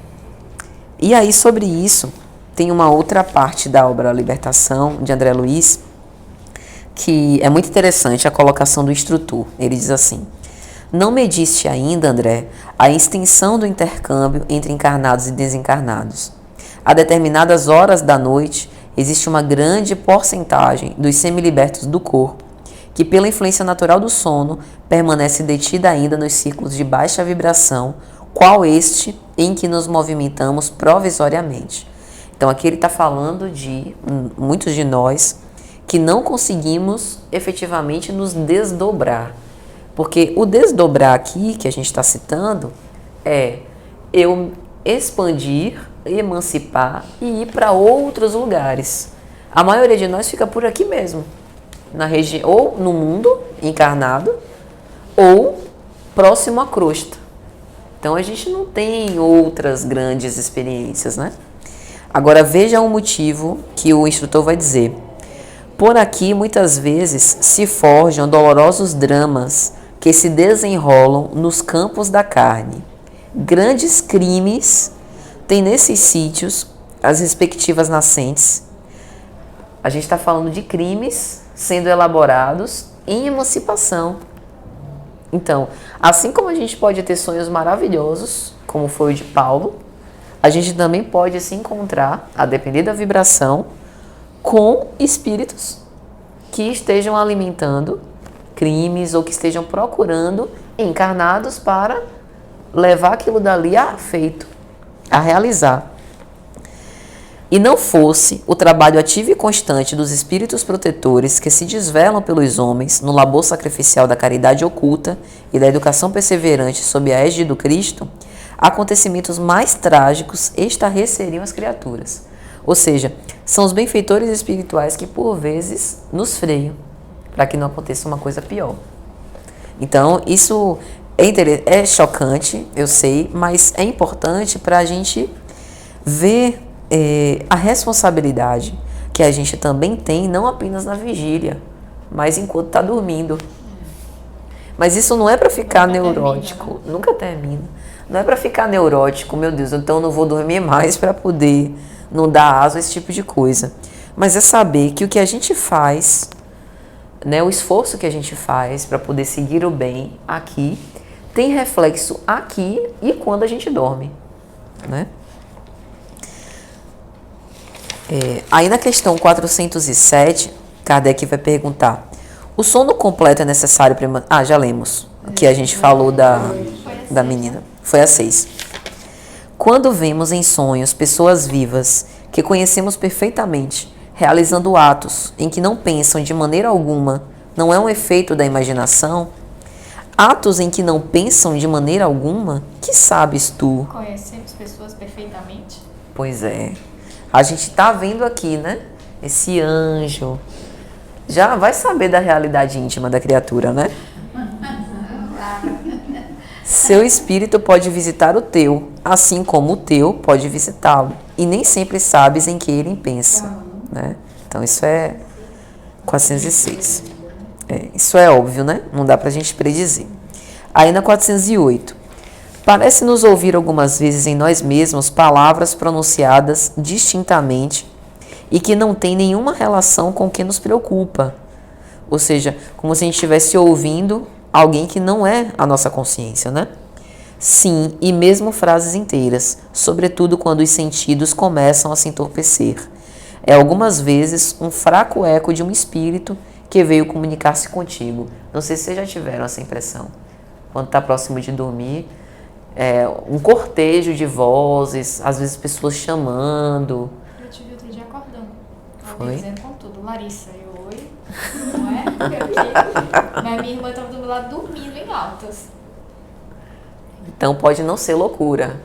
E aí, sobre isso, tem uma outra parte da obra Libertação, de André Luiz, que é muito interessante, a colocação do instrutor. Ele diz assim: não mediste ainda, André, a extensão do intercâmbio entre encarnados e desencarnados. A determinadas horas da noite, existe uma grande porcentagem dos semilibertos do corpo que, pela influência natural do sono, permanece detida ainda nos círculos de baixa vibração, qual este em que nos movimentamos provisoriamente. Então aqui ele está falando de muitos de nós que não conseguimos efetivamente nos desdobrar. Porque o desdobrar aqui, que a gente está citando, é eu expandir, emancipar e ir para outros lugares. A maioria de nós fica por aqui mesmo, na região, ou no mundo encarnado, ou próximo à crosta. Então a gente não tem outras grandes experiências, né? Agora veja um motivo que o instrutor vai dizer. Por aqui muitas vezes se forjam dolorosos dramas que se desenrolam nos campos da carne. Grandes crimes têm nesses sítios as respectivas nascentes. A gente está falando de crimes sendo elaborados em emancipação. Então, assim como a gente pode ter sonhos maravilhosos, como foi o de Paulo, a gente também pode se encontrar, a depender da vibração, com espíritos que estejam alimentando crimes ou que estejam procurando encarnados para levar aquilo dali a feito, a realizar. E não fosse o trabalho ativo e constante dos espíritos protetores que se desvelam pelos homens no labor sacrificial da caridade oculta e da educação perseverante sob a égide do Cristo, acontecimentos mais trágicos estarreceriam as criaturas. Ou seja, são os benfeitores espirituais que por vezes nos freiam para que não aconteça uma coisa pior. Então, isso é chocante, eu sei, mas é importante para a gente ver a responsabilidade que a gente também tem, não apenas na vigília, mas enquanto está dormindo. Mas isso não é para ficar neurótico, nunca termina. Não é para ficar neurótico, meu Deus, então eu não vou dormir mais para poder não dar asa a esse tipo de coisa. Mas é saber que o que a gente faz, né, o esforço que a gente faz para poder seguir o bem aqui, tem reflexo aqui e quando a gente dorme, né? Aí na questão 407, Kardec vai perguntar: o sono completo é necessário para... já lemos o que a gente falou da menina. Foi a 6. Quando vemos em sonhos pessoas vivas que conhecemos perfeitamente, realizando atos em que não pensam de maneira alguma, não é um efeito da imaginação? Atos em que não pensam de maneira alguma? Que sabes tu? Conhecemos pessoas perfeitamente? Pois é. A gente tá vendo aqui, né? Esse anjo. Já vai saber da realidade íntima da criatura, né? Seu espírito pode visitar o teu, assim como o teu pode visitá-lo. E nem sempre sabes em que ele pensa, né? Então isso é 406. Isso é óbvio, né? Não dá pra gente predizer. Aí na 408. Parece-nos ouvir algumas vezes em nós mesmos palavras pronunciadas distintamente e que não têm nenhuma relação com o que nos preocupa. Ou seja, como se a gente estivesse ouvindo alguém que não é a nossa consciência, né? Sim, e mesmo frases inteiras, sobretudo quando os sentidos começam a se entorpecer. É algumas vezes um fraco eco de um espírito que veio comunicar-se contigo. Não sei se vocês já tiveram essa impressão. Quando está próximo de dormir, um cortejo de vozes, às vezes pessoas chamando. Eu tive outro dia acordando. Foi? Dizendo com tudo. Larissa, oi. Não é? Porque mas minha irmã estava do meu lado dormindo em altas. Então pode não ser loucura.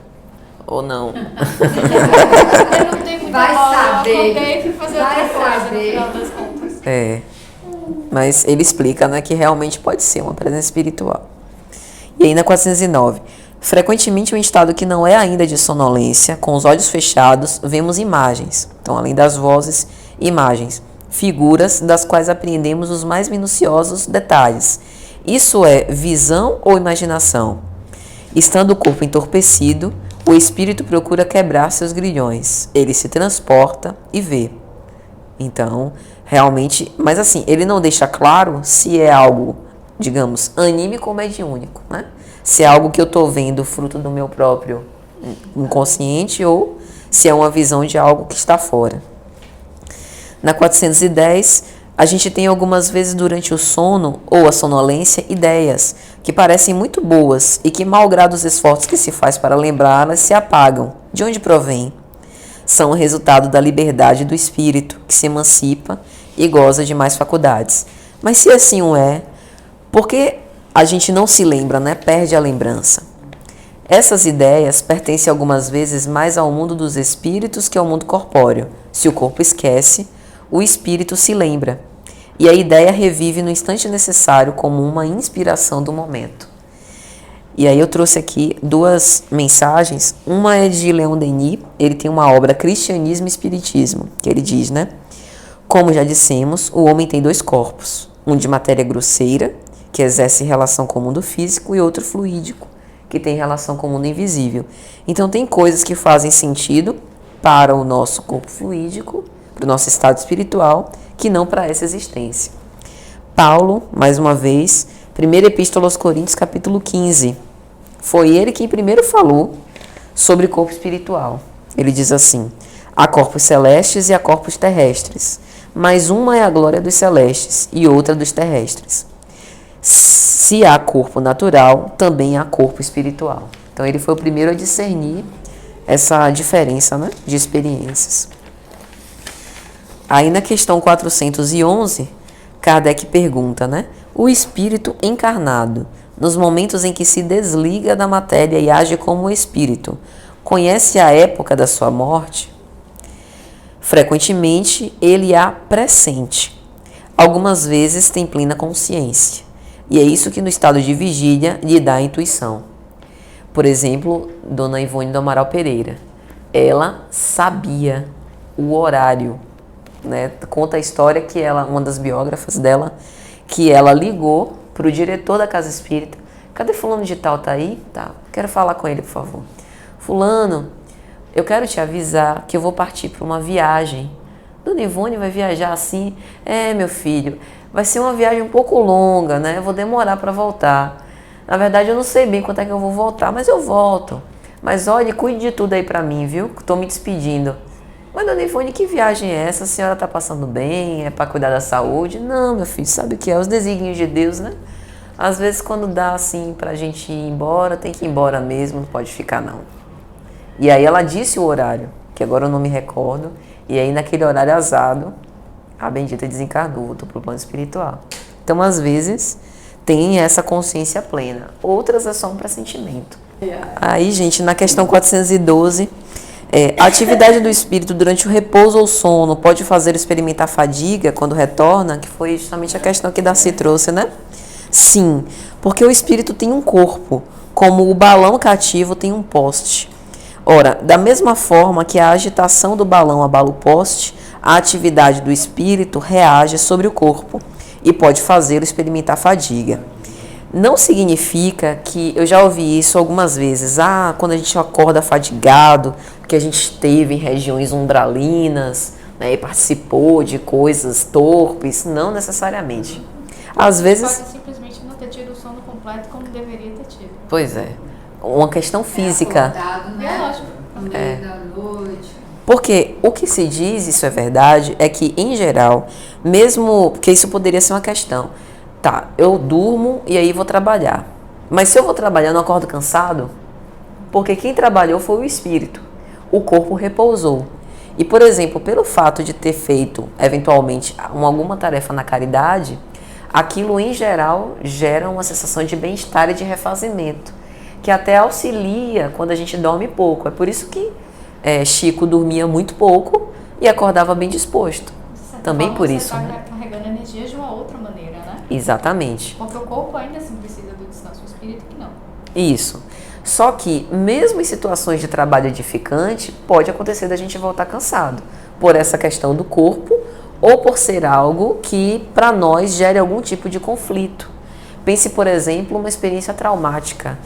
Ou não. Eu não tenho muita Vai bola, saber. eu acordei e fui fazer Vai outra coisa no saber. final das contas. Mas ele explica, né, que realmente pode ser uma presença espiritual. E aí na 409. Frequentemente, em um estado que não é ainda de sonolência, com os olhos fechados, vemos imagens. Então, além das vozes, imagens, figuras das quais apreendemos os mais minuciosos detalhes. Isso é visão ou imaginação? Estando o corpo entorpecido, o espírito procura quebrar seus grilhões. Ele se transporta e vê. Então, realmente, mas assim, ele não deixa claro se é algo, digamos, anímico ou mediúnico, né? Se é algo que eu estou vendo fruto do meu próprio inconsciente ou se é uma visão de algo que está fora. Na 410, a gente tem algumas vezes durante o sono ou a sonolência ideias que parecem muito boas e que, malgrado os esforços que se faz para lembrá-las, se apagam. De onde provém? São o resultado da liberdade do espírito, que se emancipa e goza de mais faculdades. Mas se assim o é, por que a gente não se lembra, né? Perde a lembrança. Essas ideias pertencem algumas vezes mais ao mundo dos espíritos que ao mundo corpóreo. Se o corpo esquece, o espírito se lembra. E a ideia revive no instante necessário como uma inspiração do momento. E aí eu trouxe aqui duas mensagens. Uma é de Leon Denis, ele tem uma obra Cristianismo e Espiritismo, que ele diz, né? Como já dissemos, o homem tem dois corpos. Um de matéria grosseira, que exerce relação com o mundo físico, e outro fluídico, que tem relação com o mundo invisível. Então tem coisas que fazem sentido para o nosso corpo fluídico, para o nosso estado espiritual, que não para essa existência. Paulo, mais uma vez, 1ª Epístola aos Coríntios, capítulo 15. Foi ele quem primeiro falou sobre corpo espiritual. Ele diz assim: há corpos celestes e há corpos terrestres, mas uma é a glória dos celestes e outra dos terrestres. Se há corpo natural, também há corpo espiritual. Então ele foi o primeiro a discernir essa diferença, né, de experiências. Aí na questão 411, Kardec pergunta, né? O espírito encarnado, nos momentos em que se desliga da matéria e age como espírito, conhece a época da sua morte? Frequentemente, ele a pressente. Algumas vezes tem plena consciência. E é isso que no estado de vigília lhe dá a intuição. Por exemplo, Dona Ivone do Amaral Pereira. Ela sabia o horário, né? Conta a história que ela, uma das biógrafas dela, que ela ligou para o diretor da casa espírita. Cadê fulano de tal, tá aí? Tá, quero falar com ele, por favor. Fulano, eu quero te avisar que eu vou partir para uma viagem. Dona Ivone vai viajar assim? É, meu filho, vai ser uma viagem um pouco longa, né? Eu vou demorar para voltar. Na verdade, eu não sei bem quanto é que eu vou voltar, mas eu volto. Mas olha, cuide de tudo aí para mim, viu? Tô me despedindo. Mas, Dona Ivone, que viagem é essa? A senhora tá passando bem? É para cuidar da saúde? Não, meu filho, sabe o que é? Os desígnios de Deus, né? Às vezes, quando dá assim pra gente ir embora, tem que ir embora mesmo, não pode ficar não. E aí ela disse o horário, que agora eu não me recordo, e aí naquele horário azado, a bendita desencarnou, voltou pro plano espiritual. Então, às vezes, tem essa consciência plena, outras é só um pressentimento. Aí, gente, na questão 412... a atividade do espírito durante o repouso ou sono pode fazer experimentar fadiga quando retorna, que foi justamente a questão que Darcy trouxe, né? Sim, porque o espírito tem um corpo, como o balão cativo tem um poste. Ora, da mesma forma que a agitação do balão abala o poste, a atividade do espírito reage sobre o corpo e pode fazê-lo experimentar fadiga. Não significa que, eu já ouvi isso algumas vezes, quando a gente acorda fadigado, que a gente esteve em regiões umbralinas, né, e participou de coisas torpes, não necessariamente. Às vezes... Pode simplesmente não ter tido o sono completo como deveria ter tido. Pois é, uma questão física. Acordado, né? É lógico. No meio da noite. Porque o que se diz, isso é verdade, é que, em geral, mesmo... Porque isso poderia ser uma questão. Tá, eu durmo e aí vou trabalhar. Mas se eu vou trabalhar, eu não acordo cansado? Porque quem trabalhou foi o espírito. O corpo repousou. E, por exemplo, pelo fato de ter feito, eventualmente, alguma tarefa na caridade, aquilo, em geral, gera uma sensação de bem-estar e de refazimento, que até auxilia quando a gente dorme pouco. É por isso que Chico dormia muito pouco e acordava bem disposto. Também por isso, você né? está carregando energia de uma outra maneira, né? Exatamente. Porque o corpo ainda assim precisa do descanso, o espírito que não. Isso. Só que, mesmo em situações de trabalho edificante, pode acontecer da gente voltar cansado. Por essa questão do corpo ou por ser algo que, para nós, gere algum tipo de conflito. Pense, por exemplo, uma experiência traumática.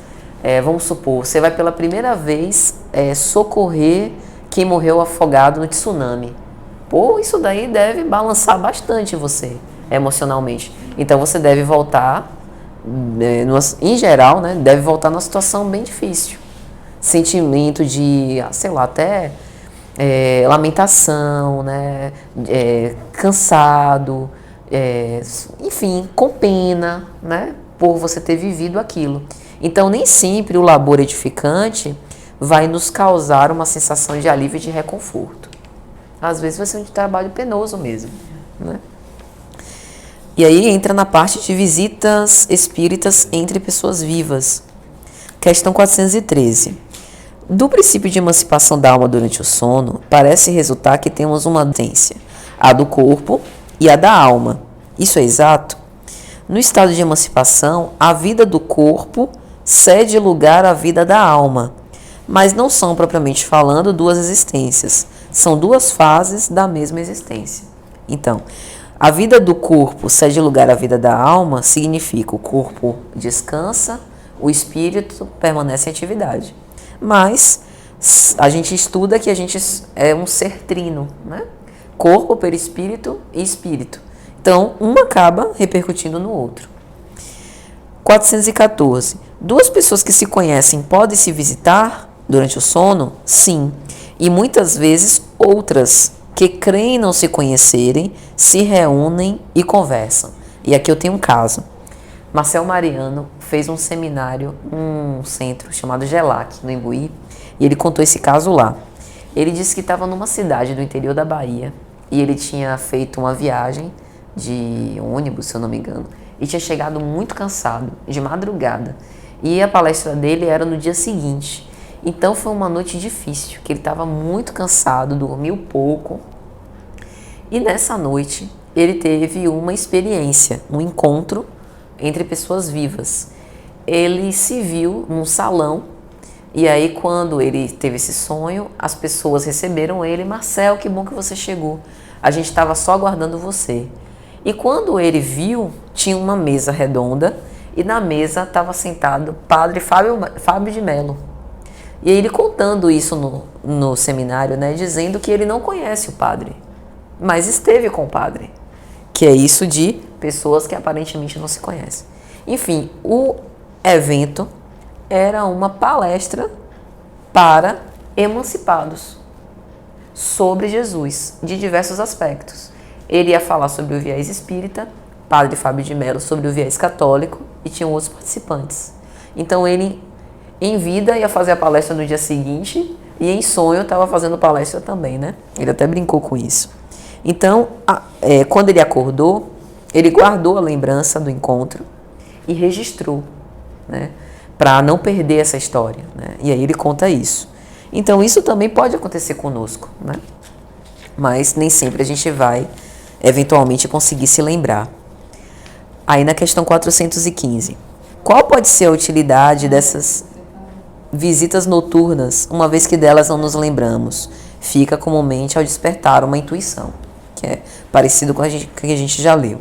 Vamos supor, você vai pela primeira vez socorrer quem morreu afogado no tsunami. Pô, isso daí deve balançar bastante você, emocionalmente. Então, você deve voltar, em geral, né, deve voltar numa situação bem difícil. Sentimento de, sei lá, até lamentação, né, cansado, enfim, com pena, né, por você ter vivido aquilo. Então, nem sempre o labor edificante vai nos causar uma sensação de alívio e de reconforto. Às vezes vai ser um trabalho penoso mesmo, né? E aí entra na parte de visitas espíritas entre pessoas vivas. Questão 413. Do princípio de emancipação da alma durante o sono, parece resultar que temos uma tendência, a do corpo e a da alma. Isso é exato? No estado de emancipação, a vida do corpo cede lugar à vida da alma, mas não são, propriamente falando, duas existências. São duas fases da mesma existência. Então, a vida do corpo cede lugar à vida da alma significa o corpo descansa, o espírito permanece em atividade. Mas a gente estuda que a gente é um ser trino, né? Corpo, perispírito e espírito. Então, um acaba repercutindo no outro. 414. Duas pessoas que se conhecem podem se visitar durante o sono? Sim. E muitas vezes outras que creem não se conhecerem se reúnem e conversam. E aqui eu tenho um caso. Marcel Mariano fez um seminário num centro chamado GELAC, no Imbuí, e ele contou esse caso lá. Ele disse que estava numa cidade do interior da Bahia e ele tinha feito uma viagem de ônibus, se eu não me engano, e tinha chegado muito cansado, de madrugada. E a palestra dele era no dia seguinte. Então foi uma noite difícil, que ele estava muito cansado, dormiu pouco. E nessa noite ele teve uma experiência, um encontro entre pessoas vivas. Ele se viu num salão e aí quando ele teve esse sonho, as pessoas receberam ele. Marcel, que bom que você chegou. A gente estava só aguardando você. E quando ele viu, tinha uma mesa redonda e na mesa estava sentado o padre Fábio de Mello. E ele contando isso no seminário, né, dizendo que ele não conhece o padre, mas esteve com o padre. Que é isso de pessoas que aparentemente não se conhecem. Enfim, o evento era uma palestra para emancipados sobre Jesus, de diversos aspectos. Ele ia falar sobre o viés espírita, padre Fábio de Mello sobre o viés católico e tinham outros participantes. Então ele, em vida, ia fazer a palestra no dia seguinte e em sonho estava fazendo palestra também, né? Ele até brincou com isso. Então, quando ele acordou, ele guardou a lembrança do encontro e registrou, né? Para não perder essa história, né? E aí ele conta isso. Então, isso também pode acontecer conosco, né? Mas nem sempre a gente vai, eventualmente, conseguir se lembrar. Aí na questão 415. Qual pode ser a utilidade dessas visitas noturnas, uma vez que delas não nos lembramos? Fica comumente ao despertar uma intuição, que é parecido com o que a gente já leu.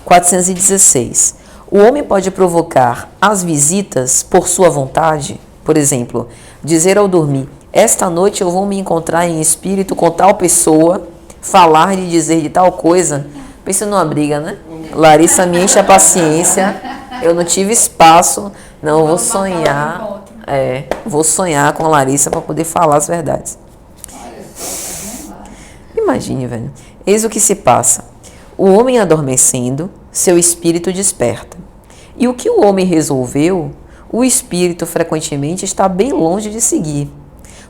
416. O homem pode provocar as visitas por sua vontade? Por exemplo, dizer ao dormir, esta noite eu vou me encontrar em espírito com tal pessoa, falar e dizer de tal coisa. Pensa numa briga, né? Larissa me enche a paciência, eu não tive espaço, não, eu vou sonhar. Vou sonhar com a Larissa para poder falar as verdades. Imagine, velho. Eis o que se passa. O homem adormecendo, seu espírito desperta. E o que o homem resolveu, o espírito frequentemente está bem longe de seguir.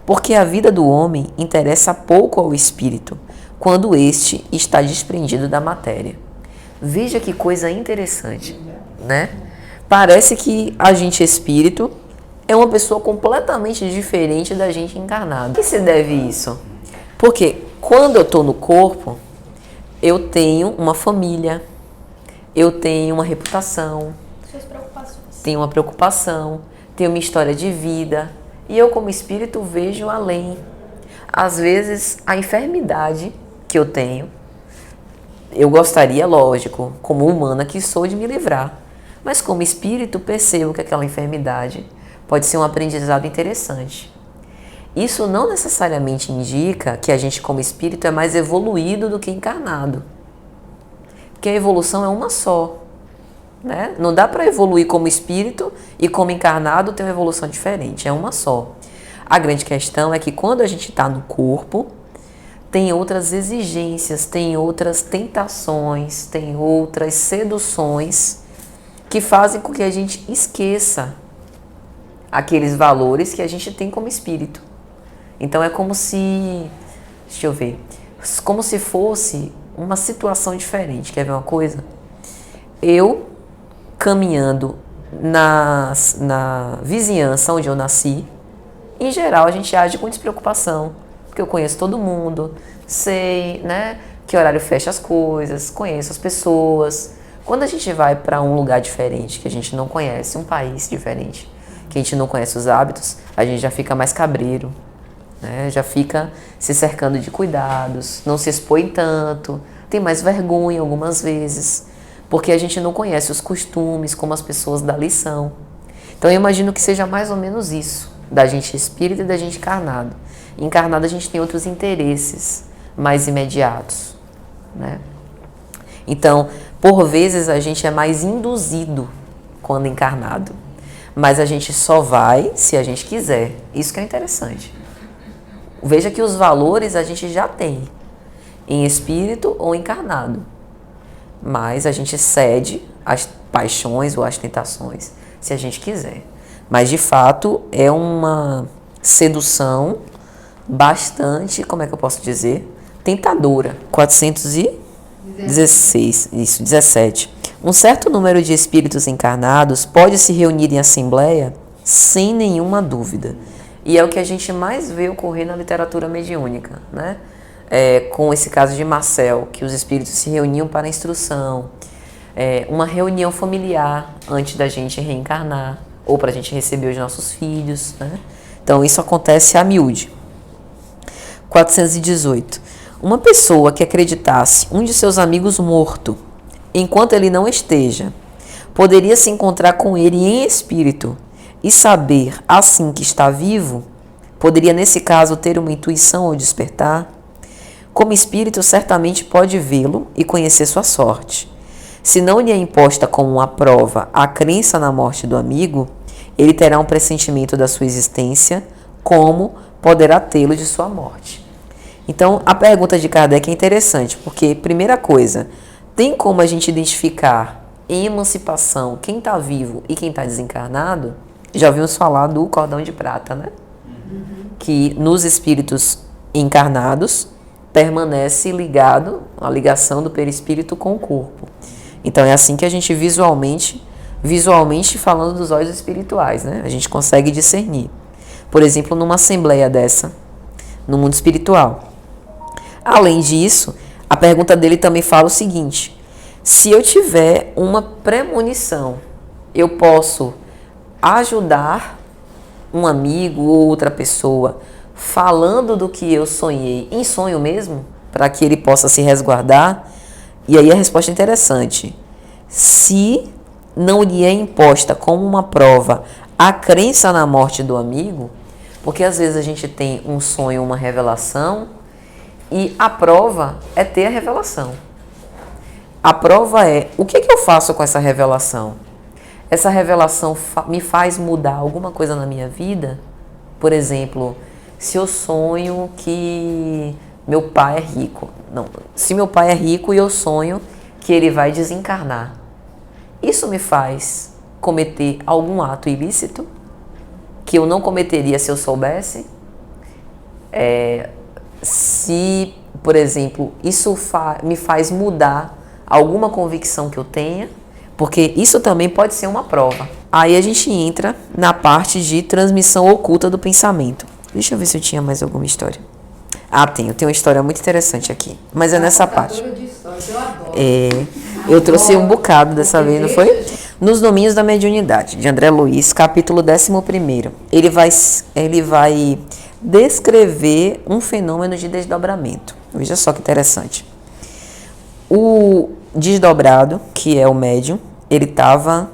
Porque a vida do homem interessa pouco ao espírito, quando este está desprendido da matéria. Veja que coisa interessante, né? Parece que a gente espírito é uma pessoa completamente diferente da gente encarnada. A que se deve isso? Porque quando eu estou no corpo, eu tenho uma família, eu tenho uma reputação, Suas preocupações. tenho uma preocupação, tenho uma história de vida, e eu como espírito vejo além. Às vezes a enfermidade que eu tenho, eu gostaria, lógico, como humana que sou, de me livrar. Mas como espírito percebo que aquela enfermidade pode ser um aprendizado interessante. Isso não necessariamente indica que a gente como espírito é mais evoluído do que encarnado. Porque a evolução é uma só, né? Não dá para evoluir como espírito e como encarnado ter uma evolução diferente, é uma só. A grande questão é que quando a gente está no corpo, tem outras exigências, tem outras tentações, tem outras seduções que fazem com que a gente esqueça aqueles valores que a gente tem como espírito. Então é como se, como se fosse uma situação diferente. Quer ver uma coisa? eu caminhando na vizinhança onde eu nasci, em geral a gente age com despreocupação, porque eu conheço todo mundo, sei, né, que horário fecha as coisas, conheço as pessoas. Quando a gente vai para um lugar diferente, que a gente não conhece, um país diferente, que a gente não conhece os hábitos, a gente já fica mais cabreiro, né, já fica se cercando de cuidados, não se expõe tanto, tem mais vergonha algumas vezes, porque a gente não conhece os costumes, como as pessoas dali são. Então eu imagino que seja mais ou menos isso, da gente espírita e da gente encarnado. Encarnado a gente tem outros interesses mais imediatos, né? Então, por vezes a gente é mais induzido quando encarnado, mas a gente só vai se a gente quiser. Isso que é interessante. Veja que os valores a gente já tem, em espírito ou encarnado. Mas a gente cede às paixões ou às tentações, se a gente quiser. Mas, de fato, é uma sedução bastante, como é que eu posso dizer? Tentadora. 416, isso, 17. Um certo número de espíritos encarnados pode se reunir em assembleia sem nenhuma dúvida. E é o que a gente mais vê ocorrer na literatura mediúnica, né? Com esse caso de Marcel, que os espíritos se reuniam para instrução, uma reunião familiar antes da gente reencarnar, ou para a gente receber os nossos filhos, né? Então isso acontece a miúde. 418. Uma pessoa que acreditasse um de seus amigos morto, enquanto ele não esteja, poderia se encontrar com ele em espírito e saber, assim que está vivo, poderia nesse caso ter uma intuição ou despertar. Como espírito, certamente pode vê-lo e conhecer sua sorte. Se não lhe é imposta como uma prova a crença na morte do amigo, ele terá um pressentimento da sua existência, como poderá tê-lo de sua morte. Então, a pergunta de Kardec é interessante, porque, primeira coisa, tem como a gente identificar em emancipação quem está vivo e quem está desencarnado? Já ouvimos falar do cordão de prata, né? Que nos espíritos encarnados permanece ligado, a ligação do perispírito com o corpo. Então é assim que a gente visualmente falando dos olhos espirituais, né? A gente consegue discernir. Por exemplo, numa assembleia dessa, no mundo espiritual. Além disso, a pergunta dele também fala o seguinte: se eu tiver uma premonição, eu posso ajudar um amigo ou outra pessoa falando do que eu sonhei, em sonho mesmo, para que ele possa se resguardar? E aí a resposta é interessante. Se não lhe é imposta como uma prova a crença na morte do amigo, porque às vezes a gente tem um sonho, uma revelação, e a prova é ter a revelação. A prova é, o que eu faço com essa revelação? Essa revelação me faz mudar alguma coisa na minha vida? Por exemplo, se eu sonho que meu pai é rico. Não, se meu pai é rico e eu sonho que ele vai desencarnar, isso me faz cometer algum ato ilícito que eu não cometeria se eu soubesse? Se, por exemplo, isso me faz mudar alguma convicção que eu tenha, porque isso também pode ser uma prova. Aí a gente entra na parte de transmissão oculta do pensamento. Deixa eu ver se eu tinha mais alguma história. Tenho uma história muito interessante aqui, mas é nessa parte. Eu trouxe um bocado dessa vez, não foi? Nos Domínios da Mediunidade, de André Luiz, capítulo 11. Ele vai descrever um fenômeno de desdobramento. Veja só que interessante. O desdobrado, que é o médium, ele estava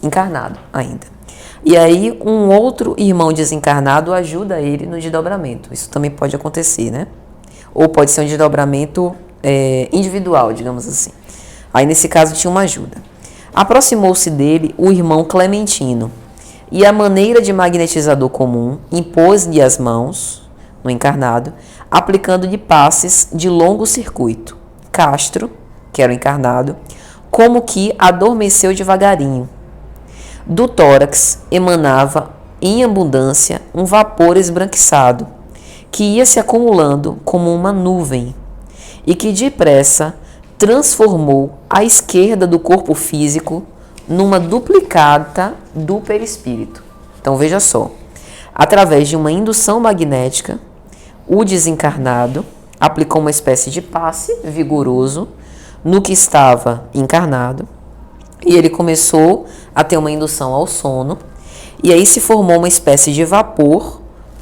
encarnado ainda. E aí um outro irmão desencarnado ajuda ele no desdobramento. Isso também pode acontecer, né? Ou pode ser um desdobramento individual, digamos assim. Aí nesse caso tinha uma ajuda. Aproximou-se dele o irmão Clementino e, à maneira de magnetizador comum, impôs-lhe as mãos, no encarnado, aplicando-lhe passes de longo circuito. Castro, que era o encarnado, como que adormeceu devagarinho. Do tórax emanava, em abundância, um vapor esbranquiçado, que ia se acumulando como uma nuvem, e que depressa transformou a esquerda do corpo físico numa duplicata do perispírito. Então veja só, através de uma indução magnética, o desencarnado aplicou uma espécie de passe vigoroso no que estava encarnado e ele começou a ter uma indução ao sono e aí se formou uma espécie de vapor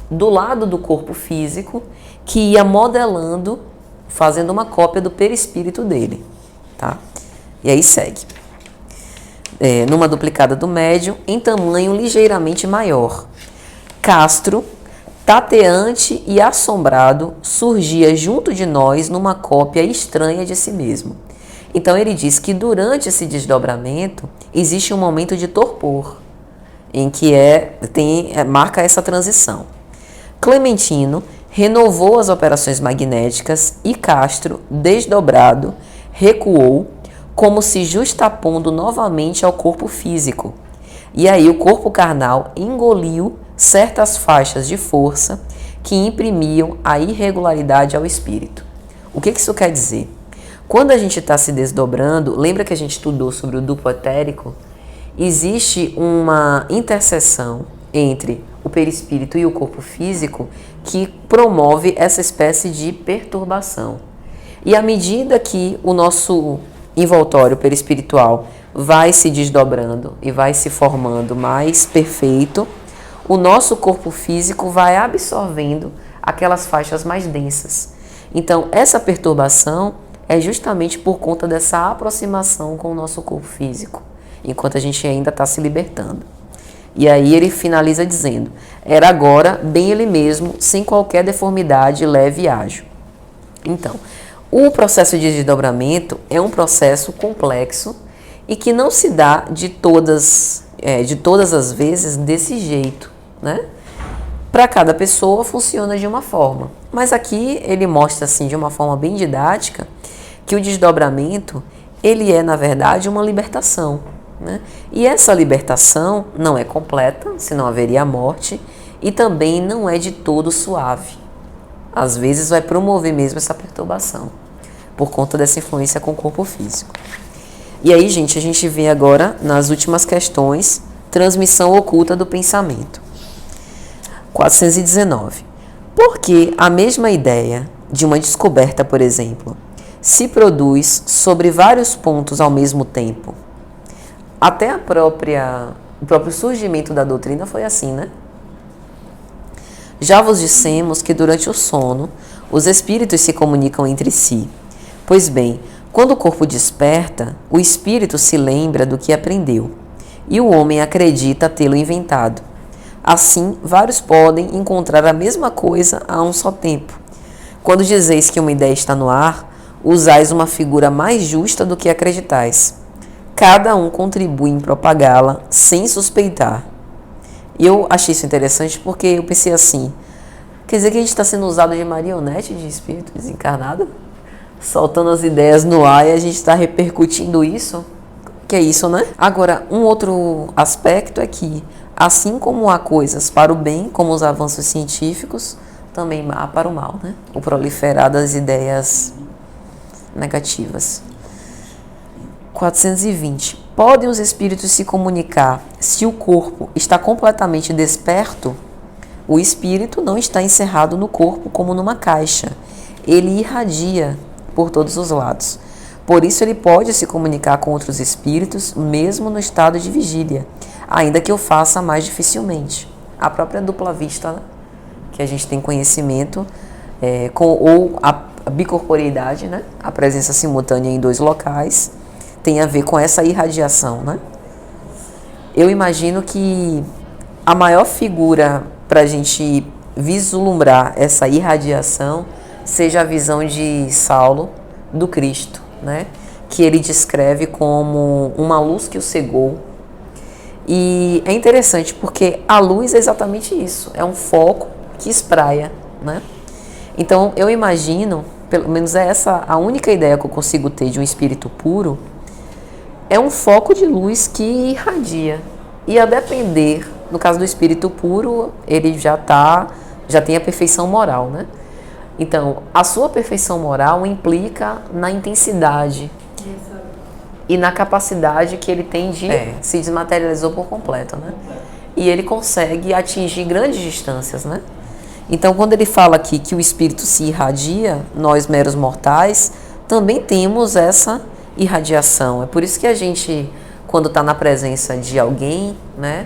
do lado do corpo físico que ia modelando, fazendo uma cópia do perispírito dele, tá? E aí segue. Numa duplicada do médium em tamanho ligeiramente maior. Castro, tateante e assombrado, surgia junto de nós numa cópia estranha de si mesmo. Então ele diz que durante esse desdobramento existe um momento de torpor, em que marca essa transição. Clementino renovou as operações magnéticas e Castro, desdobrado, recuou, como se justapondo novamente ao corpo físico. E aí o corpo carnal engoliu certas faixas de força que imprimiam a irregularidade ao espírito. O que isso quer dizer? Quando a gente está se desdobrando, lembra que a gente estudou sobre o duplo etérico? Existe uma interseção entre o perispírito e o corpo físico que promove essa espécie de perturbação. E à medida que o nosso envoltório perispiritual vai se desdobrando e vai se formando mais perfeito, o nosso corpo físico vai absorvendo aquelas faixas mais densas. Então, essa perturbação é justamente por conta dessa aproximação com o nosso corpo físico, enquanto a gente ainda está se libertando. E aí ele finaliza dizendo: era agora bem ele mesmo, sem qualquer deformidade leve e ágil. Então, o processo de desdobramento é um processo complexo e que não se dá de todas as vezes desse jeito, né? Para cada pessoa funciona de uma forma. Mas aqui ele mostra assim de uma forma bem didática que o desdobramento ele é na verdade uma libertação, né? E essa libertação não é completa, senão haveria a morte, e também não é de todo suave. Às vezes vai promover mesmo essa perturbação, por conta dessa influência com o corpo físico. E aí, gente, a gente vê agora nas últimas questões, transmissão oculta do pensamento. 419. Por que a mesma ideia de uma descoberta, por exemplo, se produz sobre vários pontos ao mesmo tempo? Até o próprio surgimento da doutrina foi assim, né? Já vos dissemos que durante o sono, os espíritos se comunicam entre si. Pois bem, quando o corpo desperta, o espírito se lembra do que aprendeu, e o homem acredita tê-lo inventado. Assim, vários podem encontrar a mesma coisa a um só tempo. Quando dizeis que uma ideia está no ar, usais uma figura mais justa do que acreditais. Cada um contribui em propagá-la sem suspeitar. E eu achei isso interessante porque eu pensei assim, quer dizer que a gente está sendo usado de marionete de espírito desencarnado? Soltando as ideias no ar e a gente está repercutindo isso? Que é isso, né? Agora, um outro aspecto é que, assim como há coisas para o bem, como os avanços científicos, também há para o mal, né? O proliferar das ideias negativas. 420. Podem os espíritos se comunicar se o corpo está completamente desperto? O espírito não está encerrado no corpo como numa caixa. Ele irradia por todos os lados. Por isso ele pode se comunicar com outros espíritos, mesmo no estado de vigília, ainda que o faça mais dificilmente. A própria dupla vista, né, que a gente tem conhecimento, ou a bicorporeidade, né, a presença simultânea em dois locais, tem a ver com essa irradiação, né? Eu imagino que a maior figura para a gente vislumbrar essa irradiação seja a visão de Saulo do Cristo, né? Que ele descreve como uma luz que o cegou. E é interessante porque a luz é exatamente isso, é um foco que espraia, né? Então eu imagino, pelo menos é essa a única ideia que eu consigo ter de um espírito puro, é um foco de luz que irradia. E a depender, no caso do espírito puro, ele já tem a perfeição moral, né? Então, a sua perfeição moral implica na intensidade e na capacidade que ele tem de se desmaterializou por completo, né? E ele consegue atingir grandes distâncias, né? Então, quando ele fala aqui que o espírito se irradia, nós meros mortais também temos essa irradiação. É por isso que a gente, quando está na presença de alguém, né,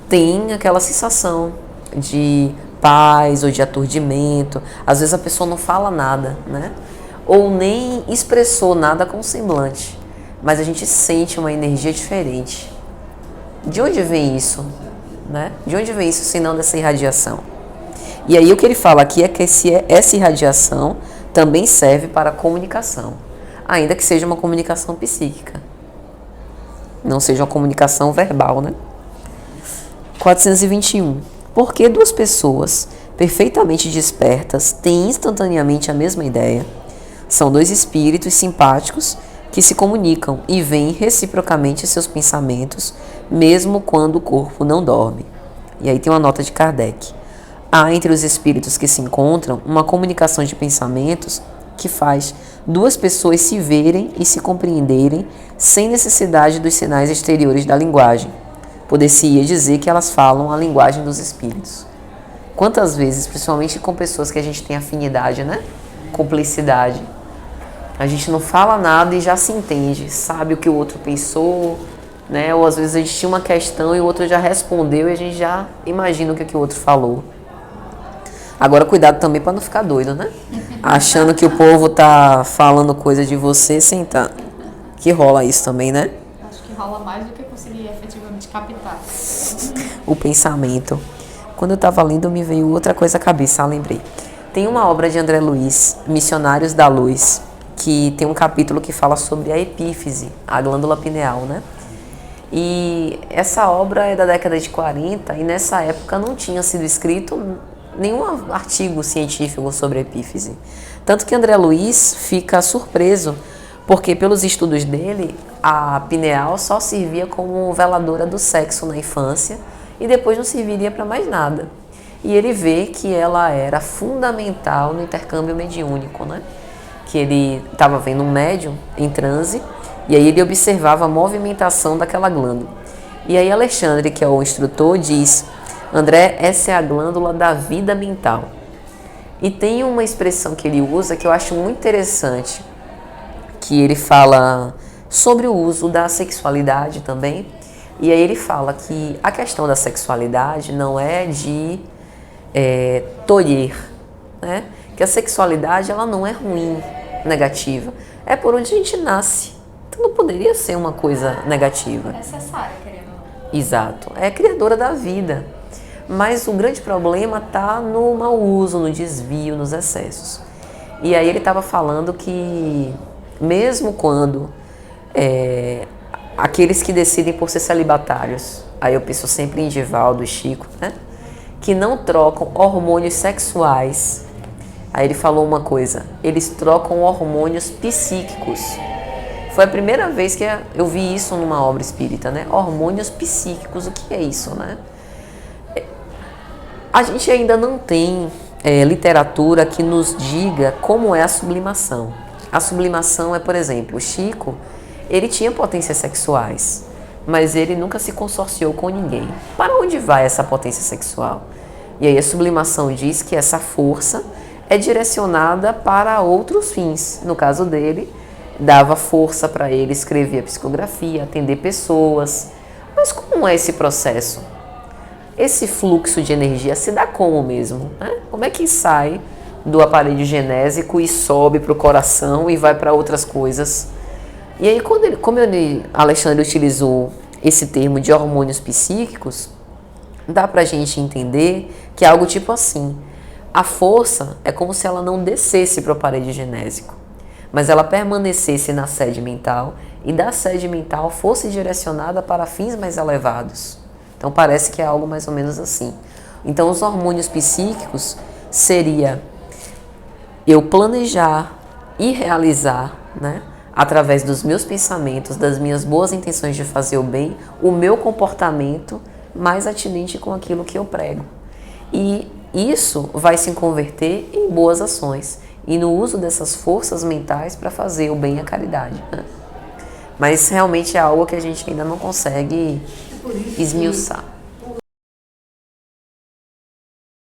tem aquela sensação de paz ou de aturdimento. Às vezes a pessoa não fala nada, né? Ou nem expressou nada com semblante, mas a gente sente uma energia diferente. De onde vem isso, né? De onde vem isso, senão dessa irradiação? E aí o que ele fala aqui é que essa irradiação também serve para a comunicação, ainda que seja uma comunicação psíquica, não seja uma comunicação verbal, né? 421. Por que duas pessoas perfeitamente despertas têm instantaneamente a mesma ideia? São dois espíritos simpáticos que se comunicam e veem reciprocamente seus pensamentos, mesmo quando o corpo não dorme. E aí tem uma nota de Kardec. Há entre os espíritos que se encontram uma comunicação de pensamentos que faz duas pessoas se verem e se compreenderem sem necessidade dos sinais exteriores da linguagem. Poder-se-ia dizer que elas falam a linguagem dos espíritos. Quantas vezes, principalmente com pessoas que a gente tem afinidade, né? Cumplicidade. A gente não fala nada e já se entende, sabe o que o outro pensou, né? Ou às vezes a gente tinha uma questão e o outro já respondeu e a gente já imagina o que o outro falou. Agora cuidado também para não ficar doido, né? Achando que o povo tá falando coisa de você sem tá. Que rola isso também, né? Acho que rola mais do que conseguir efetivamente captar. O pensamento. Quando eu estava lendo, me veio outra coisa à cabeça, lembrei. Tem uma obra de André Luiz, Missionários da Luz, que tem um capítulo que fala sobre a epífise, a glândula pineal, né? E essa obra é da década de 40 e nessa época não tinha sido escrito nenhum artigo científico sobre a epífise. Tanto que André Luiz fica surpreso, porque pelos estudos dele, a pineal só servia como veladora do sexo na infância e depois não serviria para mais nada. E ele vê que ela era fundamental no intercâmbio mediúnico, né? Que ele estava vendo um médium em transe e aí ele observava a movimentação daquela glândula. E aí Alexandre, que é o instrutor, diz: André, essa é a glândula da vida mental. E tem uma expressão que ele usa que eu acho muito interessante, que ele fala sobre o uso da sexualidade também. E aí ele fala que a questão da sexualidade não é de tolher, né? Que a sexualidade ela não é ruim, negativa. É por onde a gente nasce. Então não poderia ser uma coisa negativa. Necessária, querendo ou não. Exato. É criadora da vida. Mas o grande problema está no mau uso, no desvio, nos excessos. E aí ele estava falando que mesmo quando aqueles que decidem por ser celibatários, aí eu penso sempre em Divaldo e Chico, né? Que não trocam hormônios sexuais. Aí ele falou uma coisa, eles trocam hormônios psíquicos. Foi a primeira vez que eu vi isso numa obra espírita, né? Hormônios psíquicos, o que é isso, né? A gente ainda não tem literatura que nos diga como é a sublimação. A sublimação é, por exemplo, o Chico, ele tinha potências sexuais, mas ele nunca se consorciou com ninguém. Para onde vai essa potência sexual? E aí a sublimação diz que essa força é direcionada para outros fins. No caso dele, dava força para ele escrever a psicografia, atender pessoas. Mas como é esse processo? Esse fluxo de energia se dá como mesmo, né? Como é que sai do aparelho genésico e sobe para o coração e vai para outras coisas? E aí, como Alexandre utilizou esse termo de hormônios psíquicos, dá para a gente entender que é algo tipo assim. A força é como se ela não descesse para o aparelho genésico, mas ela permanecesse na sede mental e da sede mental fosse direcionada para fins mais elevados. Então parece que é algo mais ou menos assim. Então os hormônios psíquicos seria eu planejar e realizar, né, através dos meus pensamentos, das minhas boas intenções de fazer o bem, o meu comportamento mais atinente com aquilo que eu prego. E isso vai se converter em boas ações e no uso dessas forças mentais para fazer o bem e a caridade, né? Mas realmente é algo que a gente ainda não consegue Por isso que esmiuçar.